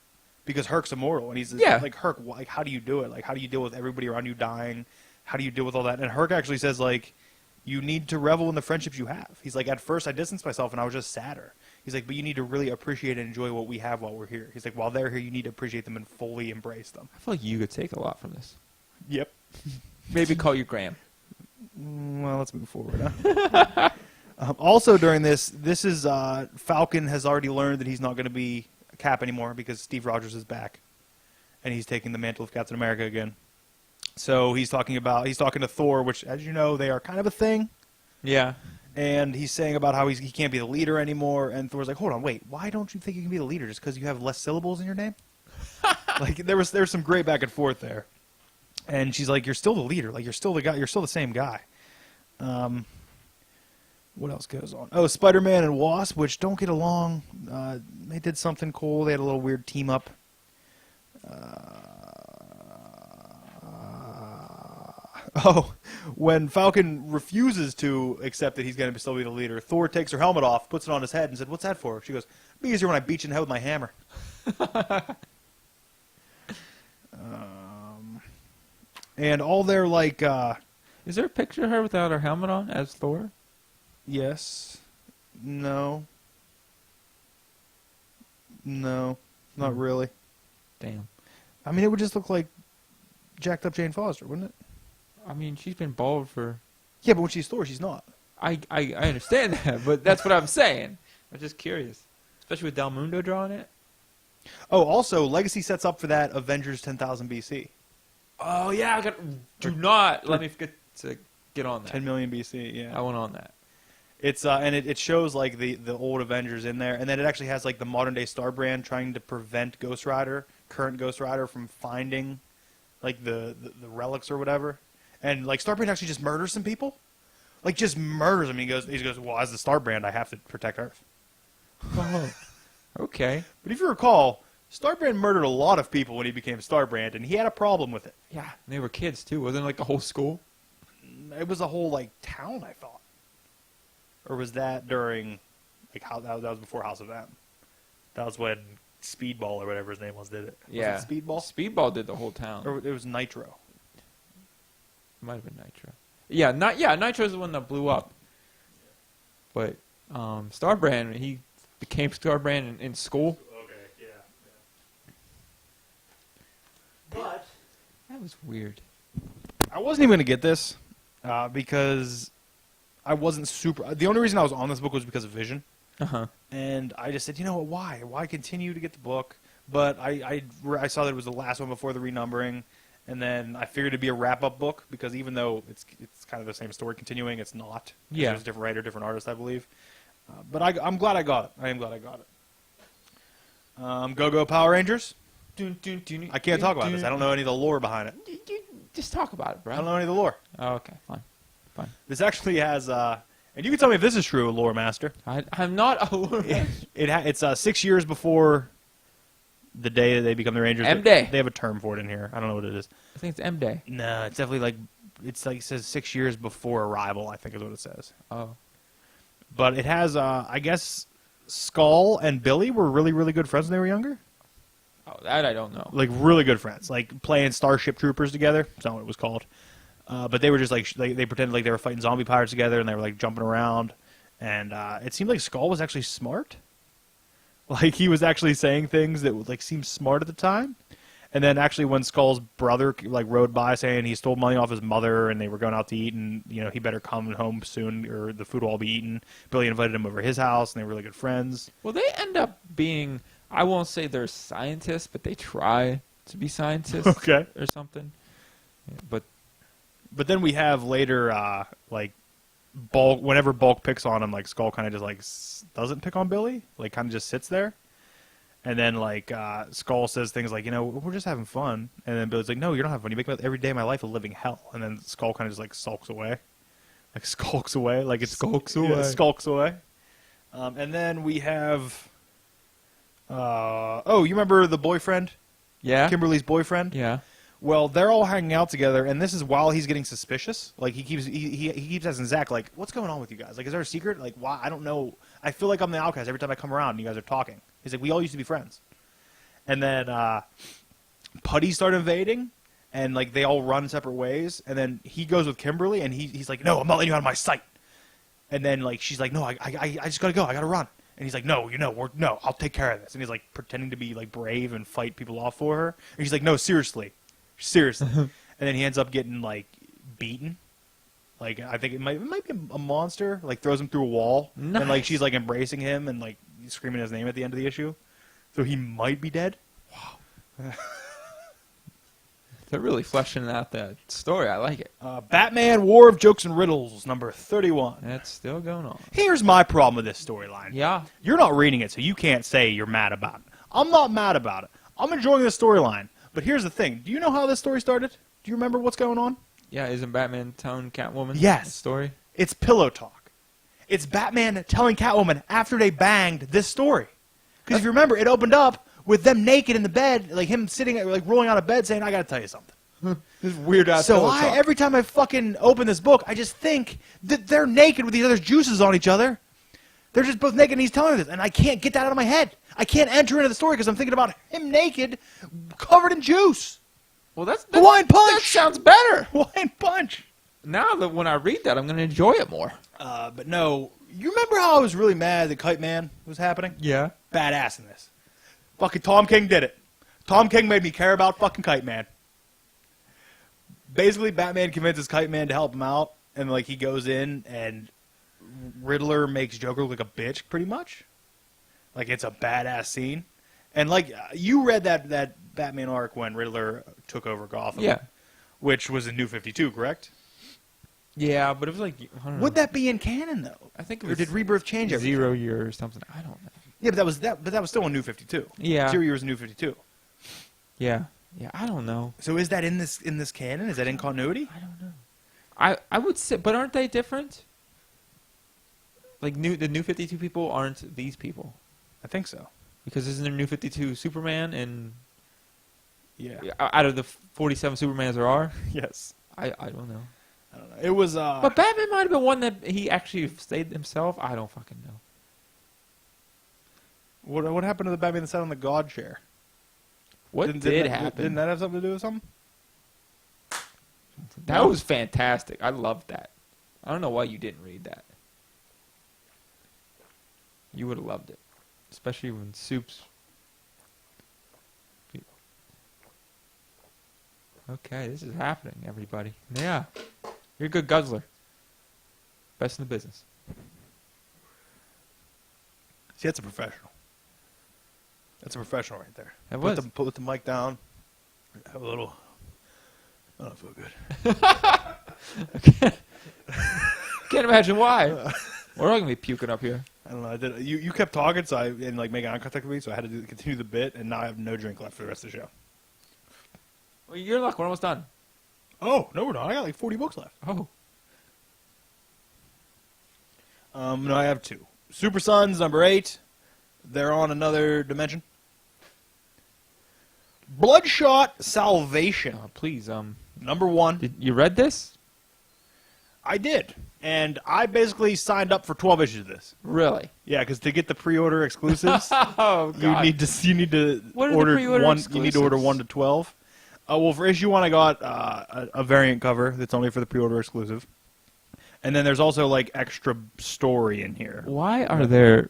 because Herc's immortal, and he's like, Herc, like, how do you do it? Like, how do you deal with everybody around you dying? How do you deal with all that? And Herc actually says, like, you need to revel in the friendships you have. He's like, at first I distanced myself and I was just sadder. He's like, but you need to really appreciate and enjoy what we have while we're here. He's like, while they're here, you need to appreciate them and fully embrace them. I feel like you could take a lot from this. Yep. Maybe call you Graham. Well, let's move forward. Huh? Also, during this is Falcon has already learned that he's not going to be Cap anymore because Steve Rogers is back, and he's taking the mantle of Captain America again. So he's talking to Thor, which, as you know, they are kind of a thing. Yeah. And he's saying about how he can't be the leader anymore. And Thor's like, hold on, wait, why don't you think you can be the leader? Just because you have less syllables in your name? Like, there's some great back and forth there. And she's like, you're still the leader. Like, you're still the guy. You're still the same guy. What else goes on? Oh, Spider-Man and Wasp, which don't get along. They did something cool. They had a little weird team up. When Falcon refuses to accept that he's going to still be the leader, Thor takes her helmet off, puts it on his head, and said, "What's that for?" She goes, "It'll be easier when I beat you in the head with my hammer." And all their like, Is there a picture of her without her helmet on as Thor? yes, no, not really. Damn. I mean, it would just look like jacked up Jane Foster, wouldn't it? I mean, she's been bald for... Yeah, but when she's Thor, she's not. I understand that, but that's what I'm saying. I'm just curious. Especially with Del Mundo drawing it. Oh, also, Legacy sets up for that Avengers 10,000 BC. Oh, yeah. Do not let me forget to get on that. 10 million BC, yeah. I went on that. It's and it shows like the old Avengers in there, and then it actually has like the modern day Starbrand trying to prevent current Ghost Rider, from finding like the relics or whatever. And like Starbrand actually just murders some people. Like just murders them. He goes, well, as the Starbrand, I have to protect Earth. Oh, okay. But if you recall, Starbrand murdered a lot of people when he became Starbrand, and he had a problem with it. Yeah, and they were kids too. Wasn't it like a whole school? It was a whole like town, I thought. Or was that during like that was before House of M? That was when Speedball or whatever his name was did it. Yeah. Was it Speedball? Speedball did the whole town. Or it was Nitro. It might have been Nitro. Yeah, Nitro's the one that blew up. But Starbrand, he became Starbrand in school. Okay, yeah. But That was weird. I wasn't even going to get this because I wasn't super. The only reason I was on this book was because of Vision, Uh-huh. and I just said, you know what? Why? Why continue to get the book? But I saw that it was the last one before the renumbering, and then I figured it'd be a wrap up book because even though it's kind of the same story continuing, it's not. Yeah. There's a different writer, different artist, I believe. But I'm glad I got it. I am glad I got it. Go Power Rangers. I can't talk about this. I don't know any of the lore behind it. Just talk about it, bro. I don't know any of the lore. Oh, okay, fine. This actually has, and you can tell me if this is true, lore master. I'm not a lore master. It's 6 years before the day that they become the Rangers. M-Day. They have a term for it in here. I don't know what it is. I think it's M-Day. No, it's definitely it says 6 years before arrival, I think is what it says. Oh. But it has, I guess, Skull and Billy were really, really good friends when they were younger. Oh, that I don't know. Like, really good friends. Like, playing Starship Troopers together. That's not what it was called. But they were just, like, they pretended like they were fighting zombie pirates together, and they were, like, jumping around. And it seemed like Skull was actually smart. Like, he was actually saying things that, like, seemed smart at the time. And then, actually, when Skull's brother, like, rode by saying he stole money off his mother, and they were going out to eat, and, you know, he better come home soon, or the food will all be eaten, Billy invited him over to his house, and they were really good friends. Well, they end up being, I won't say they're scientists, but they try to be scientists. Okay. Or something. Yeah, But then we have later, like, Bulk. Whenever Bulk picks on him, like, Skull kind of just, like, doesn't pick on Billy. Like, kind of just sits there. And then, like, Skull says things like, you know, we're just having fun. And then Billy's like, no, you're not having fun. You make every day of my life a living hell. And then Skull kind of just, like, sulks away. Like, skulks away. Like, it's Skulks yeah, away. skulks away. And then we have, you remember the boyfriend? yeah. Kimberly's boyfriend? Yeah. Well, they're all hanging out together, and this is while he's getting suspicious. Like, he keeps asking Zach, like, what's going on with you guys? Like, is there a secret? Like, why? I don't know. I feel like I'm the outcast every time I come around and you guys are talking. He's like, we all used to be friends. And then Putty started invading, and, like, they all run separate ways. And then he goes with Kimberly, and he's like, no, I'm not letting you out of my sight. And then, like, she's like, no, I just got to go. I got to run. And he's like, no, no, I'll take care of this. And he's, like, pretending to be, like, brave and fight people off for her. And she's like, no, seriously. And then he ends up getting, like, beaten. Like, I think it might be a monster. Like, throws him through a wall. Nice. And, like, she's, like, embracing him and, like, screaming his name at the end of the issue. So he might be dead. They're really fleshing out that story. I like it. Batman War of Jokes and Riddles, number 31. That's still going on. Here's my problem with this storyline. Yeah. You're not reading it, so you can't say you're mad about it. I'm not mad about it. I'm enjoying this storyline. But here's the thing. Do you know how this story started? Do you remember what's going on? Yeah, isn't Batman telling Catwoman Yes. story? It's pillow talk. It's Batman telling Catwoman after they banged this story. Because if you remember, it opened up with them naked in the bed, like him sitting, like rolling out of bed saying, I got to tell you something. This weird ass So every time I fucking open this book, I just think that they're naked with these other juices on each other. They're just both naked and he's telling me this. And I can't get that out of my head. I can't enter into the story because I'm thinking about him naked, covered in juice. Well, that's Hawaiian Punch! That sounds better. Hawaiian Punch! Now that when I read that, I'm going to enjoy it more. But no, you remember how I was really mad that Kite Man was happening? Yeah. Badass in this. Fucking Tom King did it. Tom King made me care about fucking Kite Man. Basically, Batman convinces Kite Man to help him out, and like he goes in, and Riddler makes Joker look like a bitch, pretty much. Like it's a badass scene, and like you read that Batman arc when Riddler took over Gotham, Yeah. which was in New 52, correct? Yeah, but it was like, I don't know. Would that be in canon though? I think it Or was did Rebirth change everything? 0 year or something. I don't know. Yeah, but that was still in New 52. Yeah. 0 years in New 52. Yeah. Yeah, I don't know. So is that in this canon? Is that in continuity? I don't know. I would say, but aren't they different? Like the New 52 people aren't these people. I think so. Because isn't there New 52 Superman and Yeah. out of the 47 Supermans there are? Yes. I don't know. I don't know. It was But Batman might have been one that he actually stayed himself. I don't fucking know. what happened to the Batman that sat on the God chair? What Didn't did that, happen? Didn't that have something to do with something? That was fantastic. I loved that. I don't know why you didn't read that. You would have loved it. Especially when Soups... Okay, this is happening, everybody. Yeah. You're a good guzzler. Best in the business. See, that's a professional. That's a professional right there. That was. Put the mic down. Have a little. I don't feel good. Can't imagine why. We're all gonna be puking up here. I don't know. You kept talking, so and like making eye contact with me, so I had to continue the bit, and now I have no drink left for the rest of the show. Well, you're in luck. We're almost done. Oh no, we're not. I got like 40 books left. Oh. No, I have 2. Super Sons number 8. They're on another dimension. Bloodshot Salvation Please. number 1. Did you read this? I did, and I basically signed up for 12 issues of this. Really? Yeah, because to get the pre-order exclusives, Oh you God. need to What are the order pre-order 1. You need to order exclusives? 1 to 12. Well, for issue 1, I got a variant cover that's only for the pre-order exclusive, and then there's also like extra story in here. Why are there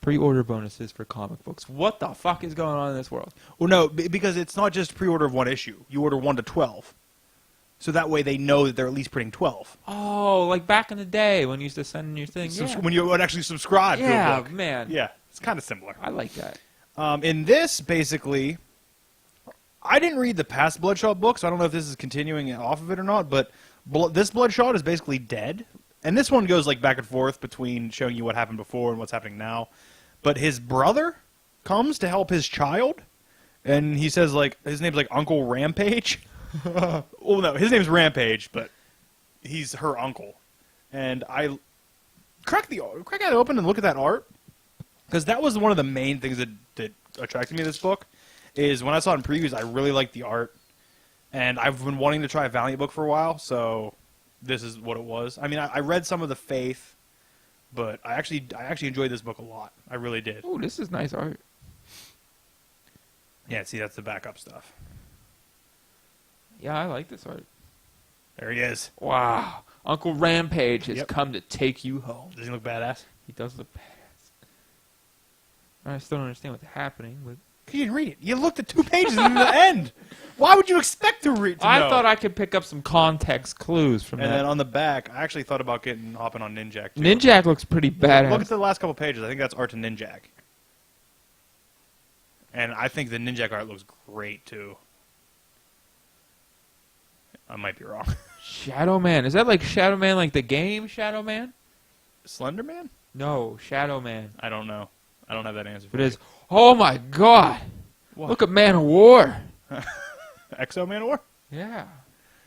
pre-order bonuses for comic books? What the fuck is going on in this world? Well, no, because it's not just pre-order of 1 issue. You order 1 to 12, so that way they know that they're at least printing 12. Oh, like back in the day when you used to send in your thing. Yeah, When you would actually subscribe to a book. man. Yeah, it's kind of similar. I like that. In this, basically, I didn't read the past Bloodshot book, so I don't know if this is continuing off of it or not, but this Bloodshot is basically dead. And this one goes like back and forth between showing you what happened before and what's happening now. But his brother comes to help his child, and he says, like, his name's like Uncle Rampage. Well, no, his name's Rampage, but he's her uncle. And I crack it open and look at that art, because that was one of the main things that attracted me to this book, is when I saw it in previews, I really liked the art. And I've been wanting to try a Valiant book for a while, so this is what it was. I mean, I read some of the Faith, but I actually enjoyed this book a lot. I really did. Oh, this is nice art. Yeah, see, that's the backup stuff. Yeah, I like this art. There he is. Wow. Uncle Rampage has Yep. come to take you home. Does he look badass? He does look badass. I still don't understand what's happening, but You didn't read it. You looked at 2 pages in the end. Why would you expect to read? I thought I could pick up some context clues from And that. then on the back, I actually thought about hopping on Ninjak too. Ninjak looks pretty badass. Look at the last couple pages. I think that's art to Ninjak. And I think the Ninjak art looks great too. I might be wrong. Shadow Man. Is that like Shadow Man, like the game Shadow Man? Slender Man? No, Shadow Man. I don't know. I don't have that answer. But it is. Oh my God! What? Look at Man of War. Exo Man War? Yeah,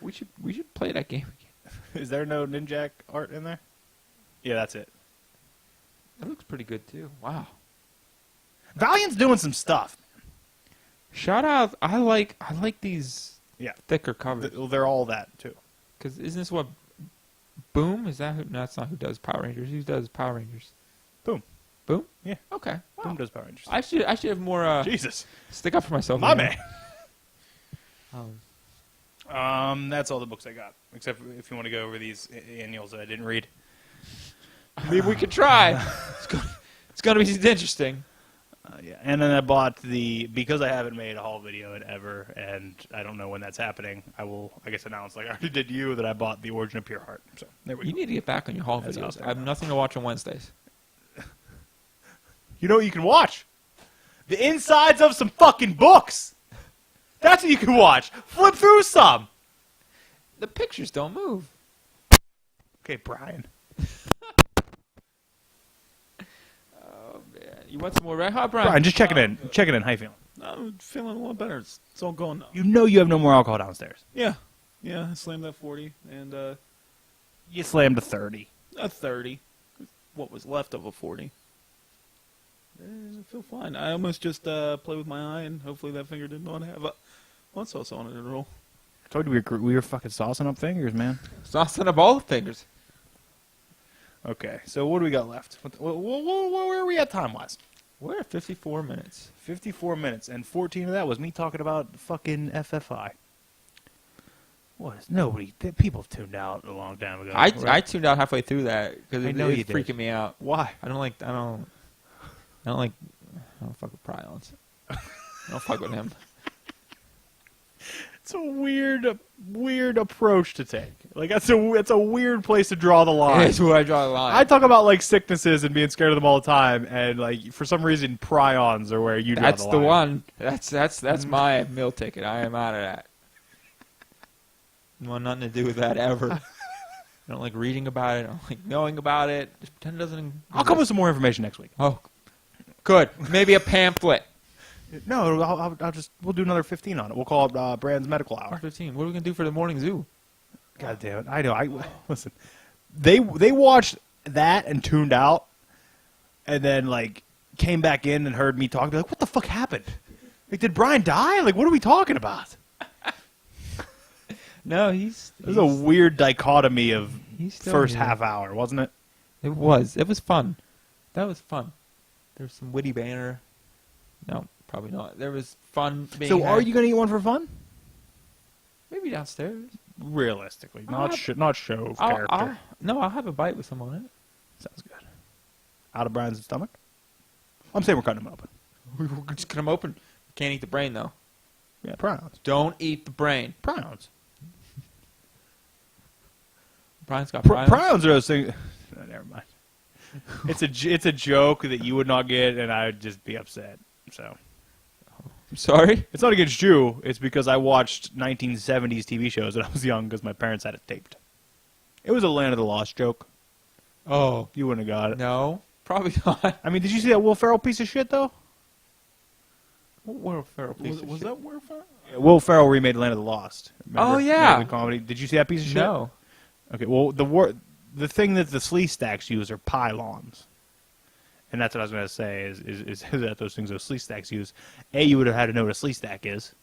we should play that game again. Is there no Ninjak art in there? Yeah, that's it. That looks pretty good too. Wow. Valiant's doing some stuff. Shout out! I like these Yeah. thicker covers They're all that too. because isn't this what Boom? Is that who? No, that's not who does Power Rangers. Who does Power Rangers? Boom. Boom. Yeah. Okay. Wow. Boom does Power Rangers. I should have more Jesus. stick up for myself. My here. man. That's all the books I got. Except if you want to go over these annuals that I didn't read. I mean, we could try. It's gonna be interesting. Yeah, and then I bought because I haven't made a haul video in ever, and I don't know when that's happening. I will, I guess, announce like I already did you that I bought the Origin of Pure Heart. So there we You go. need to get back on your haul That's out videos. there I have now. nothing to watch on Wednesdays. You know what you can watch? The insides of some fucking books. That's what you can watch. Flip through some. The pictures don't move. Okay, Brian. Oh man, you want some more Red Hot, Brian? Brian, just checking in. Checking in. How you feeling? I'm feeling a lot better. It's all going now. You know you have no more alcohol downstairs. Yeah. Yeah, I slammed that 40 and You slammed a 30. a 30. What was left of a 40. I feel fine. I almost just play with my eye, and hopefully that finger did not have a hot sauce on it at all. I told you we were fucking saucing up fingers, man. Saucing up all the fingers. Okay, so what do we got left? Where are we at time-wise? We're at 54 minutes. 54 minutes, and 14 of that was me talking about fucking FFI. What is nobody? People tuned out a long time ago. I right? tuned out halfway through that because I it know was you did. freaking me out. Why? I don't fuck with prions. I don't fuck with him. It's a weird approach to take. Like that's a weird place to draw the line. That's where I draw the line. I talk about like sicknesses and being scared of them all the time, and like for some reason prions are where you draw That's the the line. one. That's my meal ticket. I am out of that. I want nothing to do with that ever. I don't like reading about it. I don't like knowing about it. Just pretend it doesn't. I'll come with some more information next week. Oh, good. Maybe a pamphlet. No, we'll do another 15 on it. We'll call it Brand's Medical Hour. 15. What are we gonna do for the morning zoo? God damn it! I know. Listen. They watched that and tuned out, and then like came back in and heard me talk. Be like, "What the fuck happened? Like, did Brian die? Like, what are we talking about?" No, It was a weird dichotomy of he's still first here. half hour, wasn't it? It was. It was fun. That was fun. There's some witty banter. No, probably not. There was fun being So, are had. you going to eat one for fun? Maybe downstairs? Realistically, I'll not show character. I'll have a bite with some on it. Sounds good. Out of Brian's stomach. I'm saying we're cutting him open. We're just cut them open. Can't eat the brain though. Yeah, prions. Don't eat the brain. Prions. Brian's got prions. Prions are those things. No, never mind. It's a joke that you would not get, and I would just be upset. So I'm sorry. it's not against you. It's because I watched 1970s TV shows when I was young because my parents had it taped. It was a Land of the Lost joke. Oh You wouldn't have got it. no, probably not. I mean, did you see that Will Ferrell piece of shit though? What a feral piece of Was shit. that Will Ferrell? Will Ferrell remade Land of the Lost. Remember? Oh, yeah. The comedy. Did you see that piece of shit? No. Okay. Well, the thing that the slee stacks use are pylons, and that's what I was going to say is that those things those slee stacks use. A, you would have had to know what a slee stack is.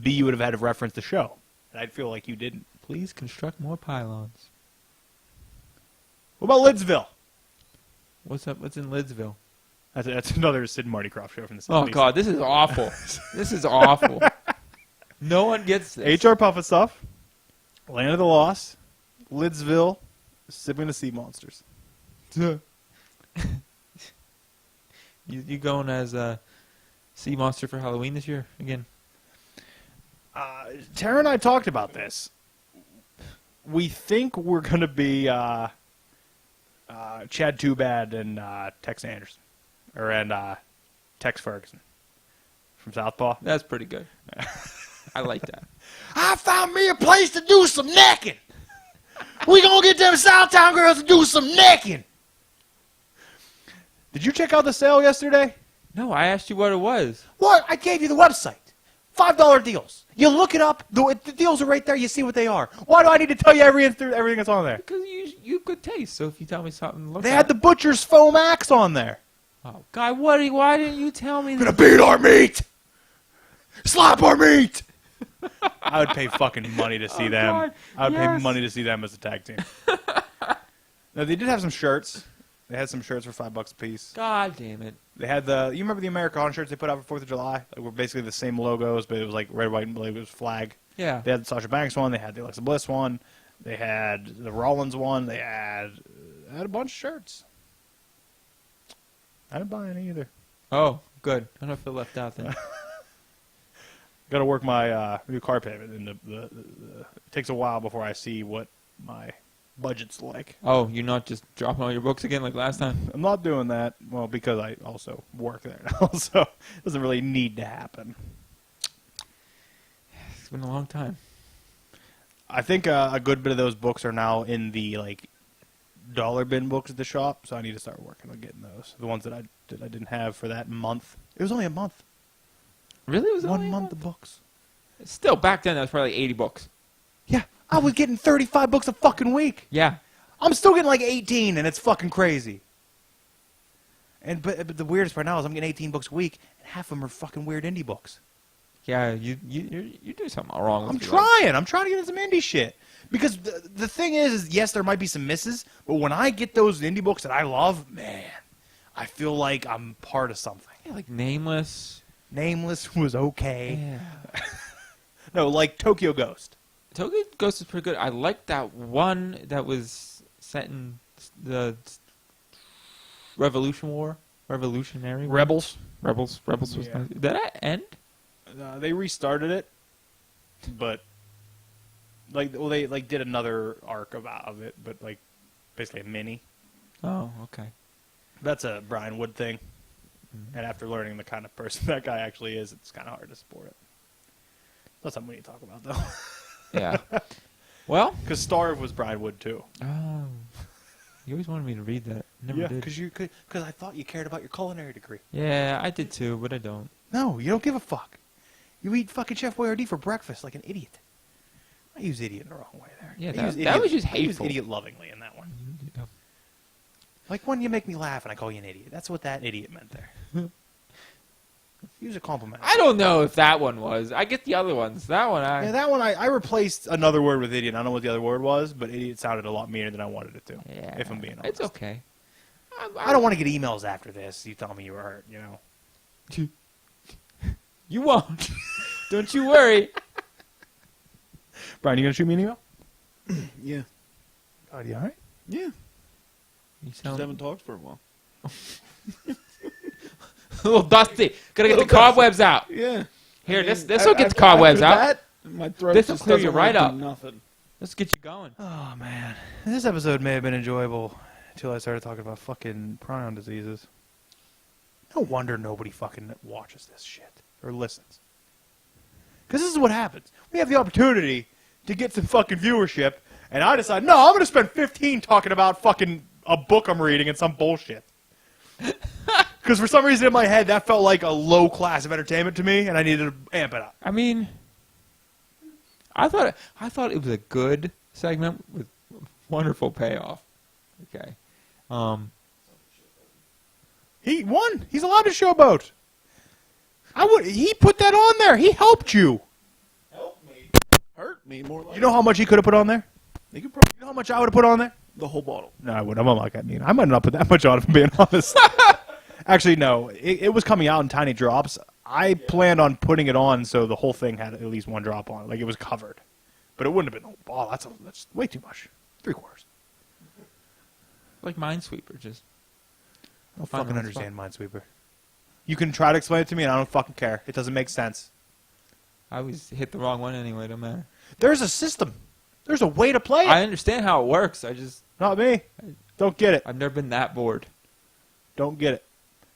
B, you would have had to reference the show. And I'd feel like you didn't. Please construct more pylons. What about Lidsville? What's up? What's in Lidsville? That's another Sid and Marty Krofft show from the 70s. Oh God, this is awful. This is awful. No one gets this. H.R. Puffin stuff. Land of the Lost. Lidsville. Sipping the Sea Monsters. You going as a sea monster for Halloween this year again? Tara and I talked about this. We think we're going to be Chad Too Bad and Tex Anderson. And Tex Ferguson from Southpaw. That's pretty good. I like that. I found me a place to do some necking. We gonna get them Southtown girls to do some necking. Did you check out the sale yesterday? No, I asked you what it was. What? I gave you the website. $5 deals. You look it up. The deals are right there. You see what they are. Why do I need to tell you everything that's on there? Because you have good taste. So if you tell me something, to look They at. had the Butcher's Foam Axe on there. Oh God, why didn't you tell me? Gonna beat our meat. Slap our meat. I would pay fucking money to see Oh, them. God, I would pay yes. money to see them as a tag team. No, they did have some shirts. They had some shirts for $5 a piece. God damn it. They had you remember the Americana shirts they put out for 4th of July? They were basically the same logos, but it was like red, white, and blue. It was flag. Yeah. They had the Sasha Banks one. They had the Alexa Bliss one. They had the Rollins one. They had a bunch of shirts. I didn't buy any either. Oh, good. I don't feel left out then. Got to work my new car payment, and it takes a while before I see what my budget's like. Oh, you're not just dropping all your books again like last time? I'm not doing that, well, because I also work there now, so it doesn't really need to happen. It's been a long time. I think a good bit of those books are now in the dollar bin books at the shop, so I need to start working on getting those. The ones that I didn't have for that month. It was only a month. Really? It was 1 only a month of books. Still, back then, that was probably like 80 books. Yeah, I was getting 35 books a fucking week. Yeah. I'm still getting like 18, and it's fucking crazy. But the weirdest part now is I'm getting 18 books a week, and half of them are fucking weird indie books. Yeah, you do something wrong with I'm your trying. life. I'm trying to get into some indie shit. Because the thing is, yes, there might be some misses, but when I get those indie books that I love, man, I feel like I'm part of something. Yeah, like Nameless. Nameless was okay. Yeah. No, like Tokyo Ghost. Tokyo Ghost is pretty good. I like that one that was set in the Revolutionary War? Rebels. Rebels was Yeah. nice. Did that end? They restarted it, but they like did another arc of it, but like basically a mini. Oh, okay. That's a Brian Wood thing. And after learning the kind of person that guy actually is, it's kind of hard to support it. That's something we need to talk about, though. Yeah. Well. Because Starve was Brian Wood, too. Oh. You always wanted me to read that. Never did. Because I thought you cared about your culinary degree. Yeah, I did too, but I don't. No, you don't give a fuck. You eat fucking Chef Boyardee for breakfast like an idiot. I use idiot in the wrong way there. Yeah, I that use was just hateful. I use idiot lovingly in that one. Yeah. Like when you make me laugh and I call you an idiot. That's what that idiot meant there. Use a compliment. I don't know if that one was. I get the other ones. That one, Yeah, that one I replaced another word with idiot. I don't know what the other word was, but idiot sounded a lot meaner than I wanted it to. Yeah, if I'm being honest. it's okay. I don't want to get emails after this. You tell me you were hurt, you know. You won't. Don't you worry. Brian, you gonna shoot me an email? Yeah. Oh, you all right? Yeah. You Just sound haven't talked for a while. a little dusty. Gotta get the cobwebs out. Yeah. Here, this will get the cobwebs out. My throat This'll just clear doesn't you right wanna up. do Nothing. Let's get you going. Oh man, this episode may have been enjoyable until I started talking about fucking prion diseases. No wonder nobody fucking watches this shit or listens. Because this is what happens. We have the opportunity to get some fucking viewership, and I decide, no, I'm going to spend 15 talking about fucking a book I'm reading and some bullshit. Because for some reason in my head, that felt like a low class of entertainment to me, and I needed to amp it up. I mean, I thought it was a good segment with wonderful payoff. Okay. He won. He's allowed to showboat. He put that on there. He helped you. Help me. Hurt me more like You know how much he could have put on there? You could probably You know how much I would have put on there? the whole bottle. No, I wouldn't. I'm not like that mean. I might not put that much on, if I'm being honest. Actually, no. It was coming out in tiny drops. I planned on putting it on so the whole thing had at least one drop on it. Like, it was covered. But it wouldn't have been, oh, that's way too much. 3/4. Like Minesweeper, just. I don't Find fucking the right understand Minesweeper. You can try to explain it to me, and I don't fucking care. It doesn't make sense. I always hit the wrong one anyway, don't matter. There's a system. There's a way to play it. I understand how it works. Not me. Don't get it. I've never been that bored. Don't get it.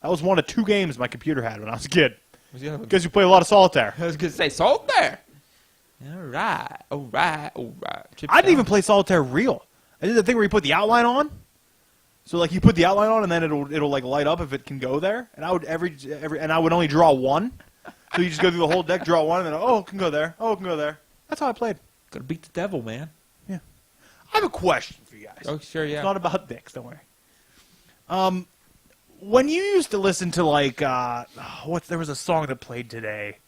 That was one of 2 games my computer had when I was a kid. What's the other one? Because you play a lot of solitaire. I was going to say, salt there. All right. I didn't even play solitaire real. I did the thing where you put the outline on. So like you put the outline on and then it'll like light up if it can go there. And I would I would only draw one. So you just go through the whole deck, draw one, and then it can go there. Oh, it can go there. That's how I played. Gotta beat the devil, man. Yeah. I have a question for you guys. Oh, sure, yeah. It's not about dicks, don't worry. When you used to listen to like there was a song that played today.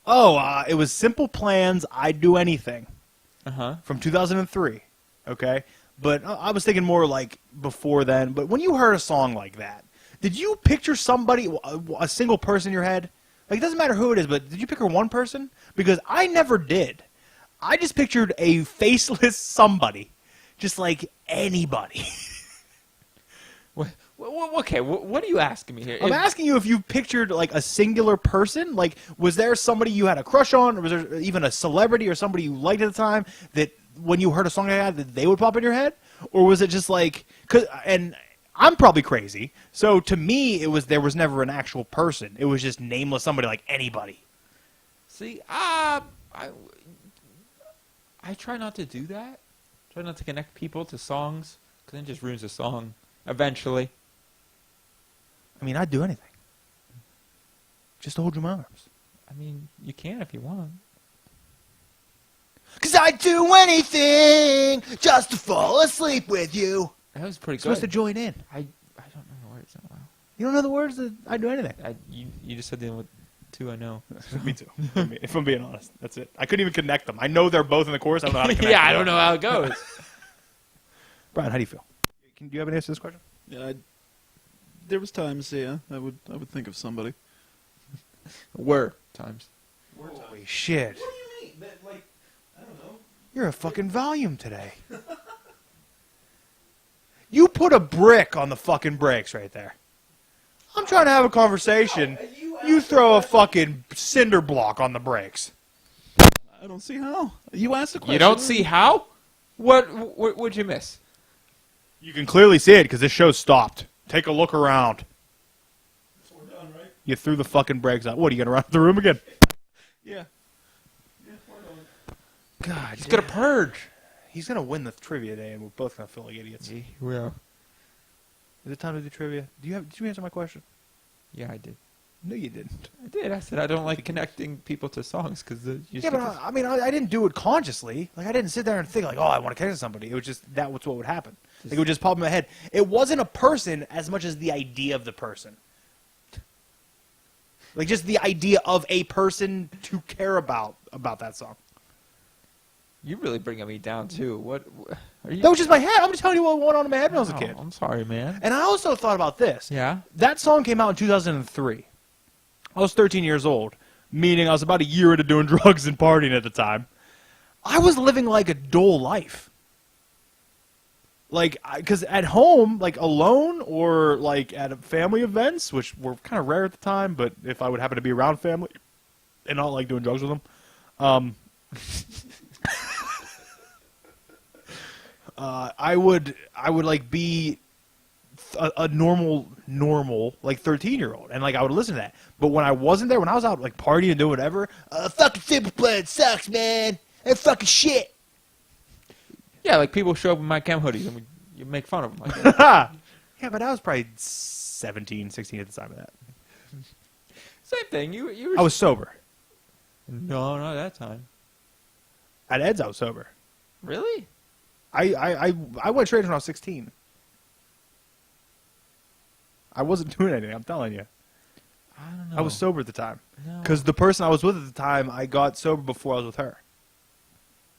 It was Simple Plan's "I'd Do Anything" Uh-huh. from 2003. Okay, but I was thinking more like before then. But when you heard a song like that, did you picture somebody, a single person in your head? Like, it doesn't matter who it is, but did you picture one person? Because I never did. I just pictured a faceless somebody, just like anybody. Okay, what are you asking me here? I'm asking you if you pictured like a singular person. Like, was there somebody you had a crush on, or was there even a celebrity or somebody you liked at the time that when you heard a song like that they would pop in your head? Or was it just like, and I'm probably crazy, so to me there was never an actual person. It was just nameless somebody, like anybody. See, I try not to do that. Try not to connect people to songs, because then it just ruins the song eventually. I mean, I'd do anything just to hold you in my arms. I mean, you can if you want. 'Cause I'd do anything just to fall asleep with you. That was pretty good. Supposed to join in. I don't know the words in a while. You don't know the words that I'd do anything. You just said the 2 I know. Me too. If I'm being honest, that's it. I couldn't even connect them. I know they're both in the chorus. I don't know how to connect Yeah, them. I don't know how it goes. Brian, how do you feel? Do you have an answer to this question? Yeah, there was times, yeah, I would think of somebody. Were times. Holy shit. What do you mean? That, like, I don't know. You're a fucking volume today. You put a brick on the fucking brakes right there. I'm trying to have a conversation. You throw a fucking cinder block on the brakes. I don't see how. You asked the question. You don't see how? What'd you miss? You can clearly see it because this show stopped. Take a look around. So we're done, right? You threw the fucking brakes out. What, are you going to run out the room again? Yeah. Yeah, we're done. God, He's gonna purge. He's going to win the trivia day, and we're both going to feel like idiots. Well, Is it time to do trivia? Did you answer my question? yeah, I did. No, you didn't. I did. I said I don't like connecting people to songs because Yeah, but I didn't do it consciously. Like, I didn't sit there and think, like, oh, I want to connect to somebody. It was just, that was what would happen. Like, it would just pop in my head. It wasn't a person as much as the idea of the person. Like, just the idea of a person to care about that song. you really bringing me down too. What are you? That was just my head. I'm just telling you what went on in my head when I was a Oh, kid. I'm sorry, man. And I also thought about this. Yeah. That song came out in 2003. I was 13 years old, meaning I was about a year into doing drugs and partying at the time. I was living like a dull life. Like, because at home, like alone or like at family events, which were kind of rare at the time, but if I would happen to be around family and not like doing drugs with them, I would like be a normal like 13-year-old, and like I would listen to that. But when I wasn't there, when I was out like partying and doing whatever, fucking Simple Plan sucks, man. That fucking shit. Yeah, like people show up in my chem hoodies and you make fun of them. Like that. Yeah, but I was probably 17, 16 at the time of that. Same thing. You were. I was sober. No, not that time. At Ed's, I was sober. Really? I went straight when I was 16. I wasn't doing anything, I'm telling you. I don't know. I was sober at the time. No. Because the person I was with at the time, I got sober before I was with her.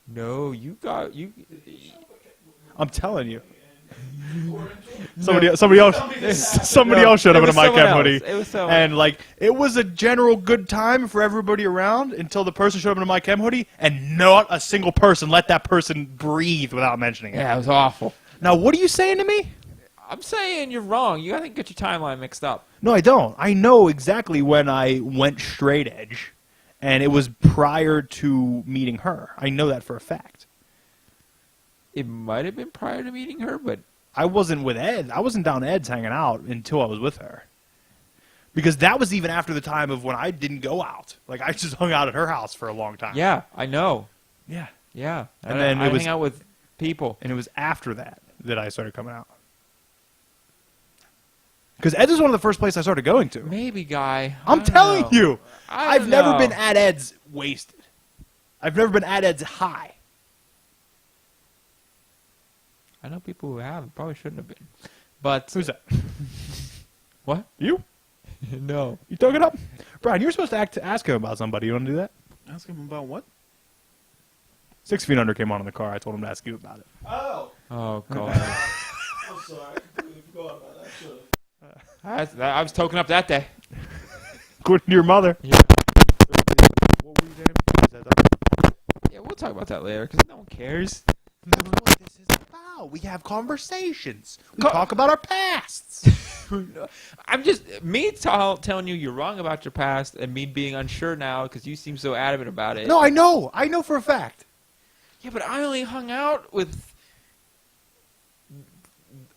No, you got you. I'm telling you. Somebody else showed up in a My Chem hoodie. It was someone And like it was a general good time for everybody around until the person showed up in a My Chem hoodie, and not a single person let that person breathe without mentioning it. Yeah, it was awful. Now, what are you saying to me? I'm saying you're wrong. You gotta get your timeline mixed up. No, I don't. I know exactly when I went straight edge, and it was prior to meeting her. I know that for a fact. It might have been prior to meeting her, but I wasn't with Ed. I wasn't down Ed's hanging out until I was with her. Because that was even after the time of when I didn't go out. Like, I just hung out at her house for a long time. yeah, I know. Yeah. Yeah, And then I it was- hang out with people. And it was after that that I started coming out. Because Ed's was one of the first places I started going to. Maybe, guy. I'm telling you. I've never know. been at Ed's wasted. I've never been at Ed's high. I know people who have. Probably shouldn't have been. But Who's that? what? You? No. You took it up? Brian, you were supposed to ask him about somebody. You want to do that? Ask him about what? 6 Feet Under came on in the car. I told him to ask you about it. Oh. Oh God. I'm sorry. I completely forgot about that. I was token up that day. According to your mother. Yeah. What were you saying? Yeah, we'll talk about that later because no one cares. That's what this is about. We have conversations. We talk about our pasts. I'm just telling you you're wrong about your past, and me being unsure now because you seem so adamant about it. No, I know. I know for a fact. Yeah, but I only hung out with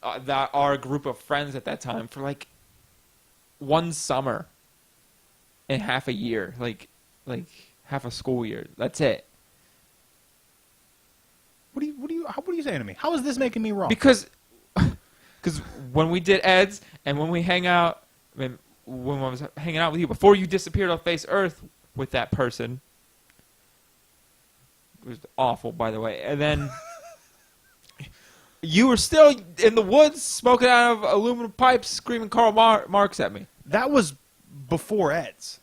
our group of friends at that time for like one summer and half a year, like half a school year. That's it. What are you saying to me? How is this making me wrong? Because when we did Ed's and when we hang out, when I was hanging out with you before you disappeared off face Earth with that person, it was awful, by the way. And then you were still in the woods smoking out of aluminum pipes, screaming Karl Marx at me. That was before Ed's.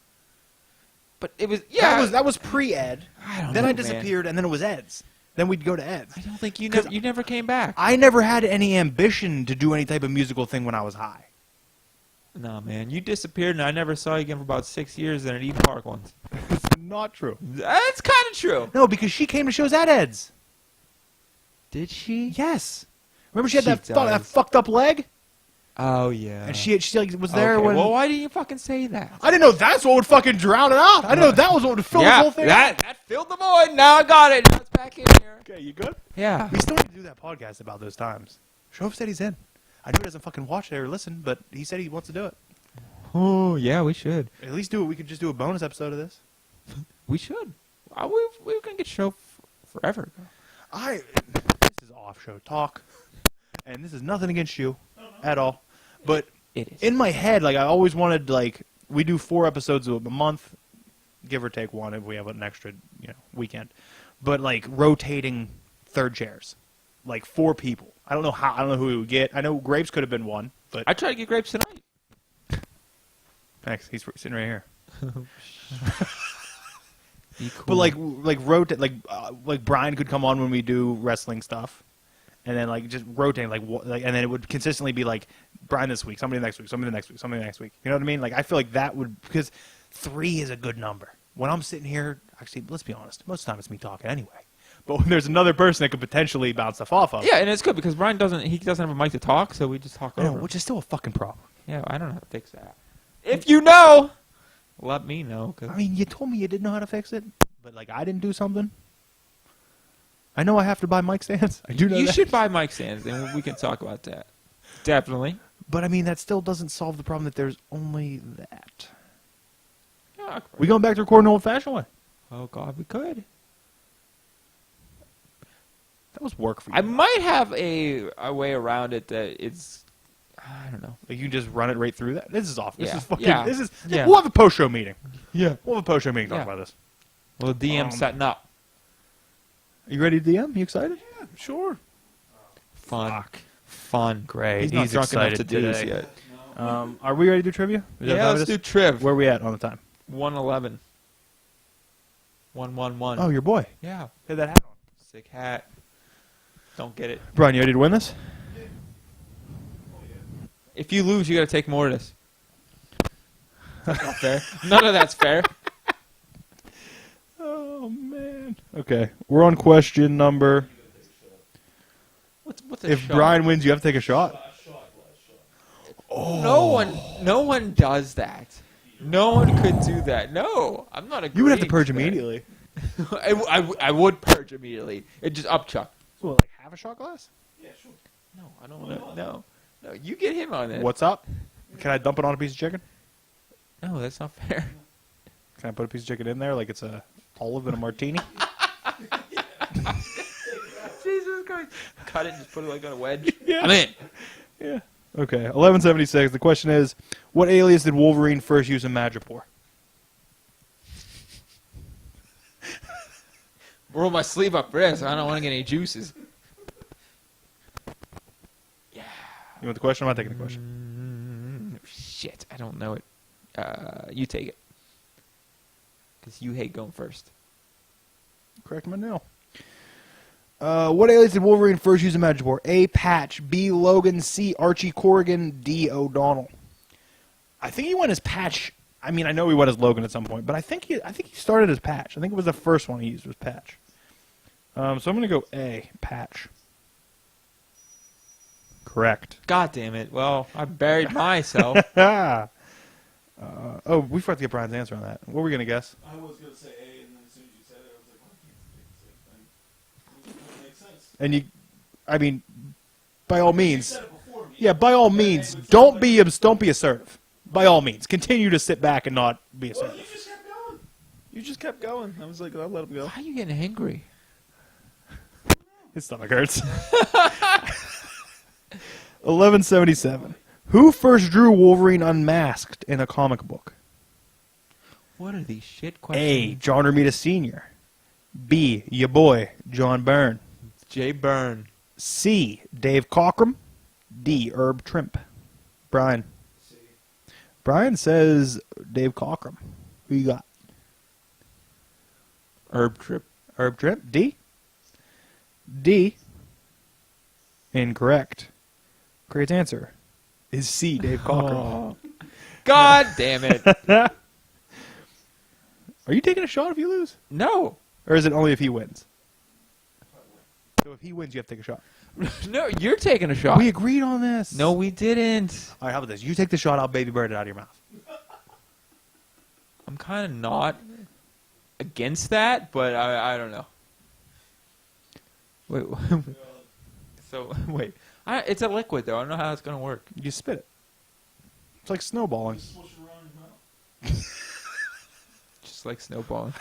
But it was That was pre-Ed. I don't Then know, I disappeared, and then it was Ed's. Then we'd go to Ed's. I don't think you 'Cause never came back. I never had any ambition to do any type of musical thing when I was high. No, man, you disappeared, and I never saw you again for about 6 years. And at Eden Park once. It's not true. That's kind of true. No, because she came to shows at Ed's. Did she? Yes. Remember she had that does. fucked up leg? Oh yeah. And she like was there Okay, when. well, why didn't you fucking say that? I didn't know that's what would fucking drown it out. I didn't know that was what would fill this whole thing. that filled the void. Now I got it. Now it's back in here. Okay, you good? Yeah. We still need to do that podcast about those times. Shove said he's in. I know he doesn't fucking watch it or listen, but he said he wants to do it. Oh yeah, we should. At least do it. We could just do a bonus episode of this. We should. We can get show forever ago. This is off-show talk, and this is nothing against you at all. But It is. in my head, like I always wanted, like we do 4 episodes a month, give or take one if we have an extra, weekend. But like rotating third chairs, like 4 people. I don't know how. I don't know who we would get. I know Grapes could have been one, but I tried to get grapes tonight. thanks. He's sitting right here. Be cool. But like rotate, like Brian could come on when we do wrestling stuff, and then like just rotate, and then it would consistently be like Brian this week, somebody next week, somebody the next week, somebody next week. You know what I mean? Like I feel like that would, because 3 is a good number. When I'm sitting here, actually, let's be honest, most of the time it's me talking anyway. But when there's another person that could potentially bounce stuff off of, yeah, and it's good because Brian doesn't have a mic to talk, so we just talk I know, over. which is still a fucking problem. Yeah, I don't know how to fix that. If you know, let me know. Cause I mean, you told me you didn't know how to fix it, but like I didn't do something. I know I have to buy mic stands. I do know you that. should buy mic stands, and we can talk about that. Definitely. But I mean, that still doesn't solve the problem that there's only that. Yeah, We going back to recording the old-fashioned way. oh God, we could. That was work for you. I might have a way around it that it's, I don't know. Like you can just run it right through that. This is off. This Yeah. is fucking. Yeah. This is. Yeah. We'll have a post-show meeting. Yeah. We'll have a post-show meeting to talk Yeah. about this. Well, DM setting up. Are you ready to DM? You excited? Yeah, sure. Fun. Great. He's not He's drunk enough to excited do this today. yet. Are we ready to do trivia? Is that Yeah, how let's it do is? Triv. Where are we at on the time? 111. 111. Oh, your boy. Yeah. Had that hat on. Sick hat. Don't get it. Brian, you ready to win this? If you lose, you got to take more of this. That's not fair. None of that's fair. Oh man. Okay, we're on question number. What's a If shot? Brian wins, you have to take a shot. No one does that. No one could do that. No, I'm not agreeing. You would have to purge that. immediately. I would purge immediately. It just upchuck. So, like half a shot glass? No, I don't know. No, you get him on it. What's up? Can I dump it on a piece of chicken? No, that's not fair. Can I put a piece of chicken in there like it's a olive in a martini? Jesus Christ. Cut it and just put it like on a wedge. Yeah. I'm in. Yeah. Okay. 1176. The question is, what alias did Wolverine first use in Madripoor? Roll my sleeve up for this. I don't want to get any juices. You want the question? I'm not taking the question. Shit, I don't know it. You take it. Because you hate going first. Correct my nail. What alias did Wolverine first use in Madripoor? A. Patch. B. Logan. C. Archie Corrigan. D. O'Donnell. I think he went as Patch. I mean, I know he went as Logan at some point, but I think he started as Patch. I think it was the first one he used was Patch. So I'm going to go A. Patch. Correct. God damn it. Well, I buried myself. Oh, we forgot to get Brian's answer on that. What were we going to guess? I was going to say A, and then as soon as you said it, I was like, well, I can't say the same thing. It doesn't make sense. And you, I mean, by all You means, said it before me. yeah, by all means, don't be assertive. By all means, continue to sit back and not be Well, assertive. you just kept going. You just kept going. I was like, I'll let him go. Why are you getting angry? His stomach hurts. 1177. Who first drew Wolverine unmasked in a comic book? What are these shit A. questions? John Romita Sr. B. Ya boy, John Byrne. Jay Byrne. C. Dave Cockrum. D. Herb Trimp. Brian. Brian says Dave Cockrum. Who you got? Herb Trip. Herb Trimp. D. D. Incorrect. Great answer is C. Dave Cockrum. Oh. God damn it. Are you taking a shot if you lose? No. Or is it only if he wins? So if he wins, you have to take a shot. No, you're taking a shot. We agreed on this. No, we didn't. All right, how about this? You take the shot, I'll baby bird it out of your mouth. I'm kind of not against that, but I don't know. Wait. So, wait. It's a liquid, though. I don't know how it's going to work. You just spit it. It's like snowballing. Just like snowballing.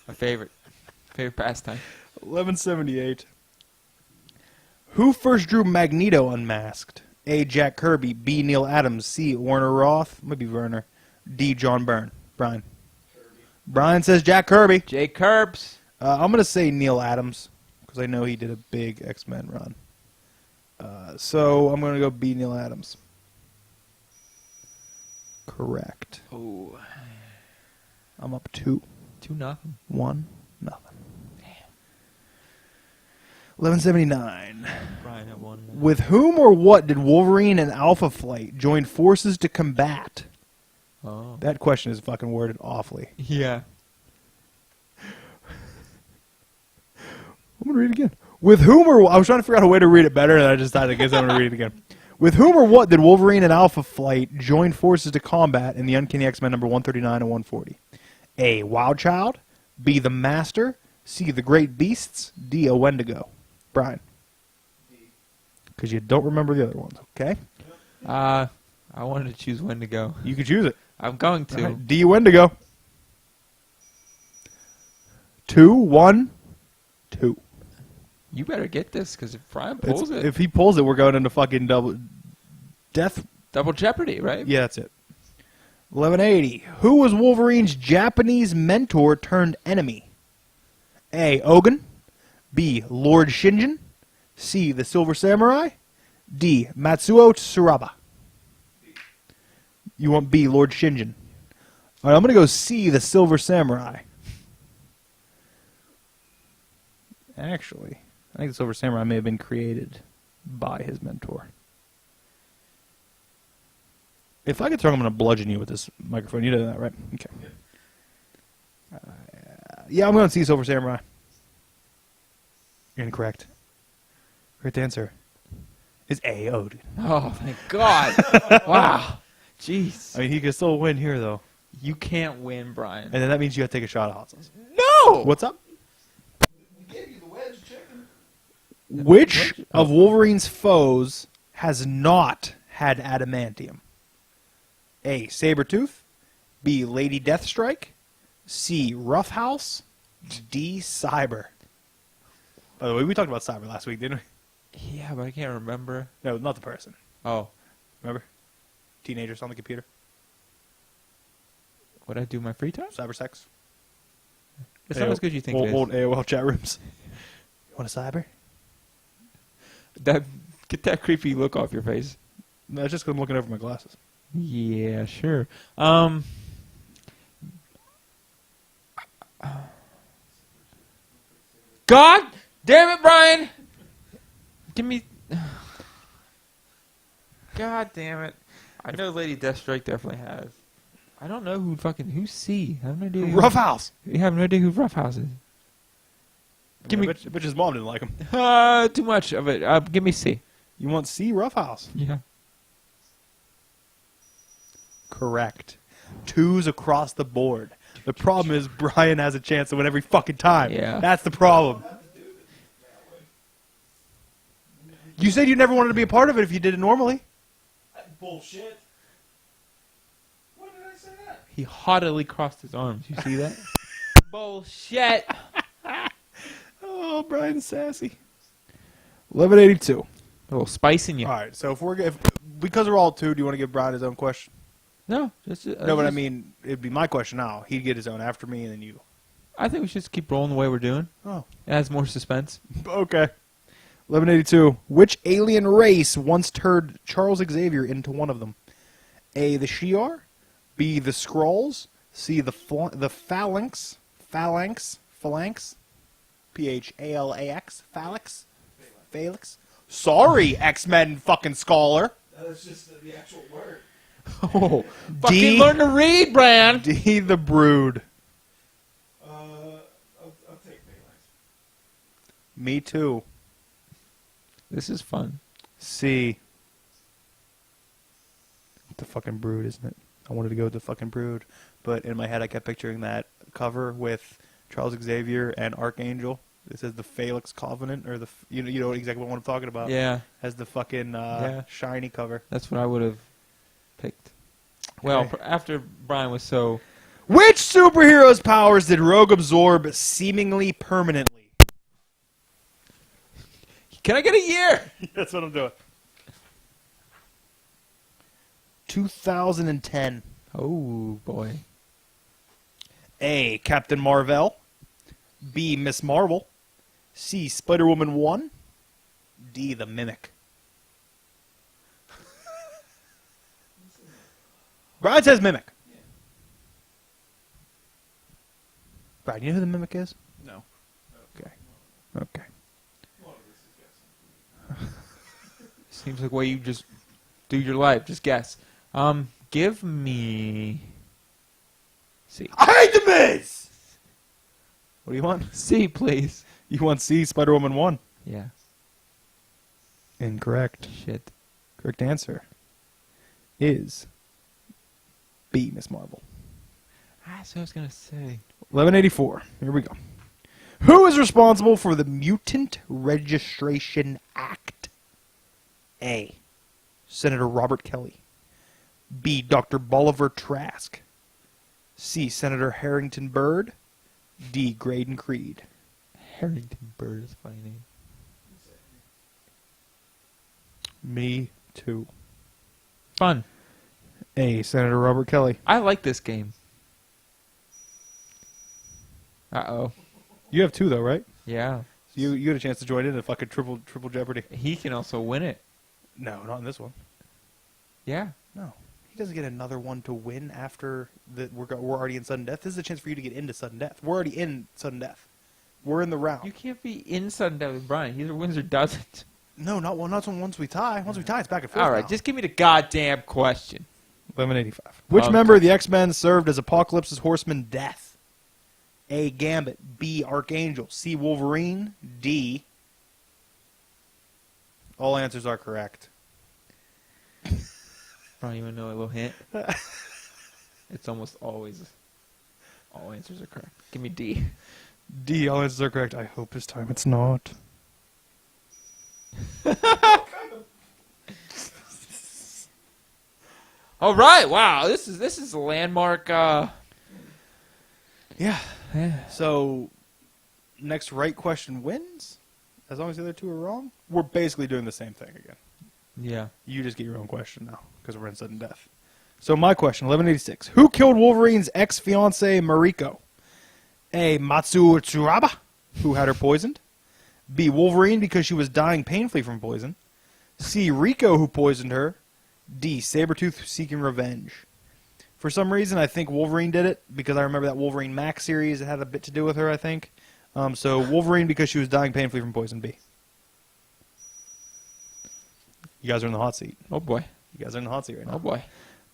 My favorite pastime. 1178. Who first drew Magneto unmasked? A. Jack Kirby. B. Neil Adams. C. Werner Roth. Maybe Werner. D. John Byrne. Brian. Kirby. Brian says Jack Kirby. Jay Curbs. I'm going to say Neil Adams because I know he did a big X-Men run. So I'm going to go B. Neil Adams. Correct. Oh. I'm up 2. 2-0. 1-0. 1179. Brian at 1. With whom or what did Wolverine and Alpha Flight join forces to combat? Oh. That question is fucking worded awfully. Yeah. I'm going to read it again. With whom or I was trying to figure out a way to read it better, and I just decided I guess I'm going to read it again. With whom or what did Wolverine and Alpha Flight join forces to combat in the Uncanny X-Men number 139 and 140? A. Wild Child. B. The Master. C. The Great Beasts. D. A Wendigo. Brian. Because you don't remember the other ones, okay? I wanted to choose when to go. You can choose it. I'm going to. Right. D. Wendigo. 2, 1, 2. You better get this, because if Brian pulls it... If he pulls it, we're going into fucking double Jeopardy, right? Yeah, that's it. 1180. Who was Wolverine's Japanese mentor turned enemy? A. Ogun. B. Lord Shinjin. C. The Silver Samurai. D. Matsuo Tsuraba. You want B. Lord Shinjin. All right, I'm going to go C. The Silver Samurai. Actually, I think the Silver Samurai may have been created by his mentor. If I get wrong, I'm going to bludgeon you with this microphone. You know that, right? Okay. Yeah, I'm going to see Silver Samurai. You're incorrect. Correct answer is A. Odin. Oh, thank God. Wow. Jeez. I mean, he can still win here, though. You can't win, Brian. And then that means you have to take a shot of hot sauce. No! What's up? We gave you the wedge chicken. Which of Wolverine's foes has not had adamantium? A. Sabretooth. B. Lady Deathstrike. C. Roughhouse. D. Cyber. By the way, we talked about Cyber last week, didn't we? Yeah, but I can't remember. No, not the person. Oh. Remember? Teenagers on the computer. What I do in my free time? Cyber sex. It's not as good as you think it is. Old AOL chat rooms. You want a cyber? Get that creepy look off your face. No, it's just because I'm looking over my glasses. Yeah, sure. God damn it, Brian! Give me... God damn it. I know Lady Deathstrike definitely has. I don't know who's C. I have no idea. Roughhouse. You have no idea who Roughhouse is. Give me... I bet his mom didn't like him. Too much of it. Give me C. You want C? Roughhouse. Yeah. Correct. 2s across the board. The problem is Brian has a chance to win every fucking time. Yeah. That's the problem. You said you never wanted to be a part of it if you did it normally. Bullshit. When did I say that? He haughtily crossed his arms. You see that? Bullshit. Oh, Brian's sassy. 1182. A little spice in you. All right, so because we're all 2, do you want to give Brian his own question? No, No, but I mean, it'd be my question now. He'd get his own after me, and then you. I think we should just keep rolling the way we're doing. Oh. It adds more suspense. Okay. 1182. Which alien race once turned Charles Xavier into one of them? A. The Shi'ar. B. The Skrulls. C. The Phalanx. P-H-A-L-A-X. Phalanx. Sorry, X-Men fucking scholar. That's just the actual word. Oh, fucking learn to read, Brian. D. The Brood. I'll take Phalanx. Me too. This is fun. C. The fucking Brood, isn't it? I wanted to go with the fucking Brood, but in my head I kept picturing that cover with Charles Xavier and Archangel. It says the Phalanx Covenant, or you know exactly what I'm talking about. Yeah, Has the fucking Yeah. shiny cover. that's what I would have picked. Well, Okay. after Brian was so... Which superhero's powers did Rogue absorb seemingly permanently? Can I get a year? That's what I'm doing. 2010. Oh, boy. A. Captain Marvel. B. Miss Marvel. C. Spider-Woman 1. D. The Mimic. Brian says Mimic. Brian, you know who the Mimic is? No. Okay. Okay. Seems like the way you just do your life. Just guess. Give me... C. I hate the Miz! What do you want? C, please. You want C, Spider-Woman 1. Yeah. Incorrect. Shit. Correct answer is B, Miss Marvel. That's what I was going to say. 1184. Here we go. Who is responsible for the Mutant Registration Act? A. Senator Robert Kelly. B. Dr. Bolivar Trask. C. Senator Harrington Byrd. D. Graydon Creed. Harrington Bird is a funny name. Me too. Fun. A. Senator Robert Kelly. I like this game. Uh-oh. You have two though, right? Yeah. So you had a chance to join in a fucking triple Jeopardy. He can also win it. No, not in this one. Yeah. No, he doesn't get another one to win after that. We're already in sudden death. This is a chance for you to get into sudden death. We're already in sudden death. We're in the round. You can't be in sudden death with Brian. He either wins or doesn't. No, not one. Not once we tie. Once we tie, it's back and forth. All right, now. just give me the goddamn question. 1185. Which Okay. member of the X-Men served as Apocalypse's Horseman Death? A. Gambit. B. Archangel. C. Wolverine. D. All answers are correct. Brian, you want to know a little hint? It's almost always all answers are correct. Give me D. D. All answers are correct. I hope this time it's not. All right, wow, this is a landmark. Yeah. Yeah. So, next right question wins? As long as the other two are wrong? We're basically doing the same thing again. Yeah. You just get your own question now, because we're in sudden death. So my question, 1186. Who killed Wolverine's ex-fiancée, Mariko? A. Matsuo Tsuraba, who had her poisoned. B. Wolverine, because she was dying painfully from poison. C. Rico, who poisoned her. D. Sabretooth, seeking revenge. For some reason, I think Wolverine did it, because I remember that Wolverine Max series. It had a bit to do with her, I think. So Wolverine, because she was dying painfully from poison. B. You guys are in the hot seat. Oh boy. You guys are in the hot seat right now. Oh boy.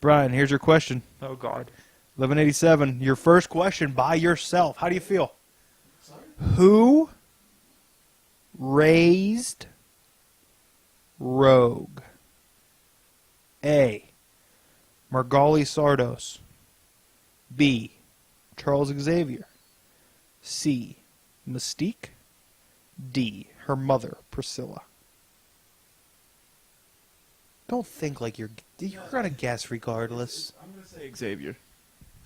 Brian, here's your question. Oh God. 1187. Your first question by yourself. How do you feel? Who raised Rogue? A. Margali Sardos. B. Charles Xavier. C. Mystique. D. Her mother, Priscilla. Don't think like you're gonna guess regardless. I'm going to say Xavier.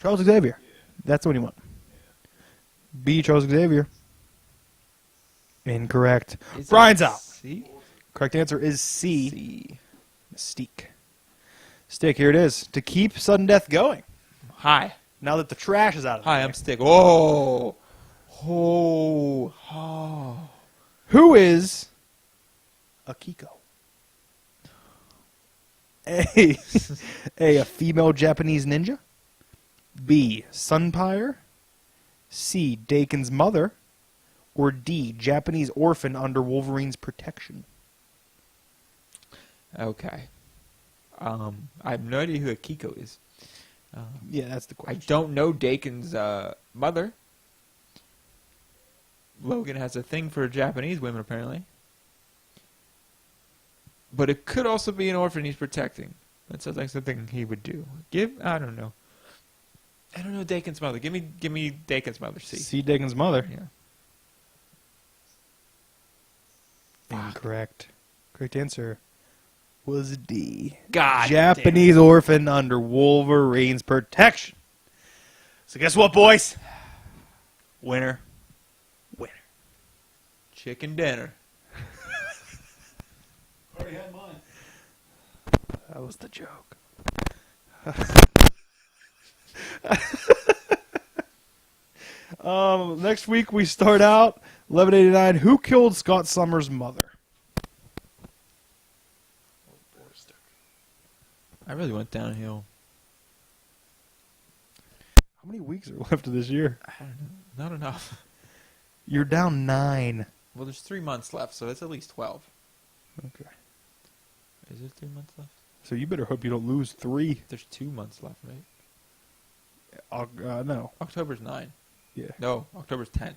Charles Xavier. That's what you want. B. Charles Xavier. Incorrect. Is Brian's it out. C? Correct answer is C. C. Mystique. Stick, here it is. To keep sudden death going. Hi. Now that the trash is out of the Hi, way. I'm Stick. Oh. Oh. Oh. Who is Akiko? A. A female Japanese ninja. B. Sunpyre. C. Dakin's mother. Or D. Japanese orphan under Wolverine's protection. Okay. I have no idea who Akiko is. Yeah, that's the I question. don't know Dakin's mother. Logan has a thing for Japanese women, apparently. But it could also be an orphan he's protecting. That sounds like something he would do. I don't know. I don't know Dakin's mother. Give me Dakin's mother. See Dakin's mother. Yeah. Incorrect. Correct answer was D. God. Japanese orphan under Wolverine's protection. So guess what, boys? Winner. Winner. Chicken dinner. Already had mine. That was the joke. Next week we start out 1189. Who killed Scott Summers' mother? I really went downhill. How many weeks are left of this year? I don't know. Not enough. You're down 9. Well, there's 3 months left, so that's at least 12. Okay. Is there 3 months left? So you better hope you don't lose 3. There's 2 months left, right? No. October's 9. Yeah. No, October's 10.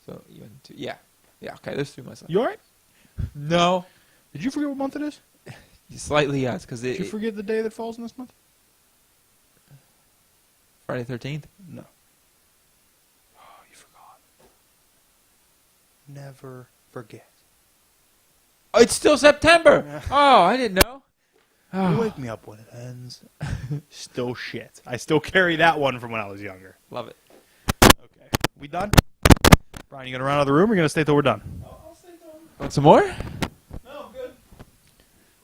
So even 2. Yeah. Yeah. Okay. There's 3 months left. You all right? No. Did you forget what month it is? Slightly, yes, because Did you forget the day that falls in this month? Friday 13th. No. Oh, you forgot. Never forget. Oh, it's still September. Yeah. Oh, I didn't know. You Oh, wake me up when it ends. Still shit. I still carry that one from when I was younger. love it. Okay. We done? Brian, you gonna run out of the room or you gonna stay till we're done? I'll stay done. Want some more? No, I'm good.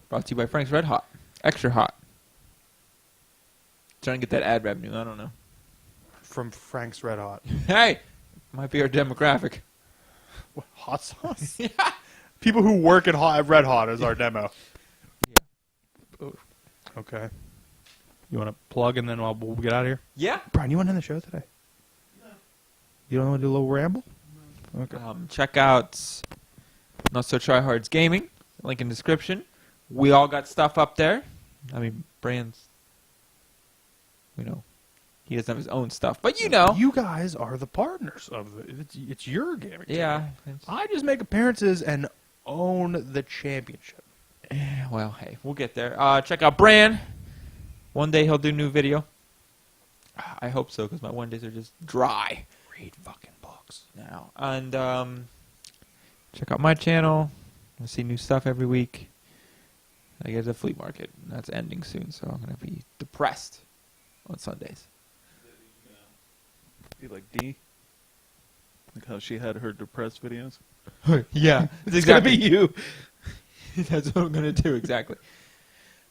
Brought to you by Frank's Red Hot. Extra hot. Trying to get that ad revenue. I don't know. From Frank's Red Hot. Hey, might be our demographic. What, hot sauce? Yeah. People who work at Red Hot is our demo. Okay. You want to plug and then we'll get out of here? Yeah. Brian, you want to end the show today? No. You don't want to do a little ramble? Okay. Check out Not So Tryhards Gaming. Link in description. We all got stuff up there. I mean, Brand's, he doesn't have his own stuff, but You guys are the partners of it's your gaming. Yeah. I just make appearances and own the championship. Well, hey, we'll get there. Check out Brand. One day he'll do a new video. I hope so, because my one days are just dry. Read fucking books. Now. And check out my channel. I see new stuff every week. I get the flea market. And that's ending soon, so I'm going to be depressed on Sundays. Be like D. Like how she had her depressed videos. Yeah. It's gonna be you. That's what I'm going to do, exactly.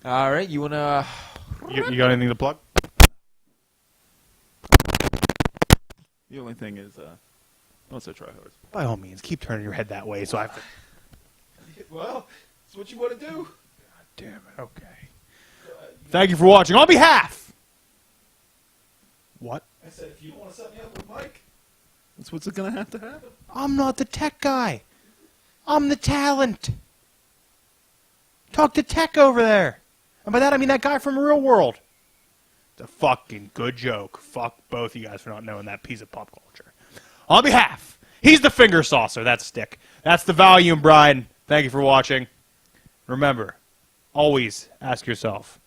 All right, you want to... You got anything to plug? The only thing is, also try hard. By all means, keep turning your head that way. So I have to. Well, it's what you want to do. God damn it. Okay. Thank you for watching. On behalf. What? I said, if you want to set me up with Mike, That's what's going to happen. I'm not the tech guy. I'm the talent. Talk to tech over there. And by that I mean that guy from Real World. It's a fucking good joke. Fuck both of you guys for not knowing that piece of pop culture. On behalf, he's the finger saucer. That's Stick. That's the volume, Brian. Thank you for watching. Remember, always ask yourself,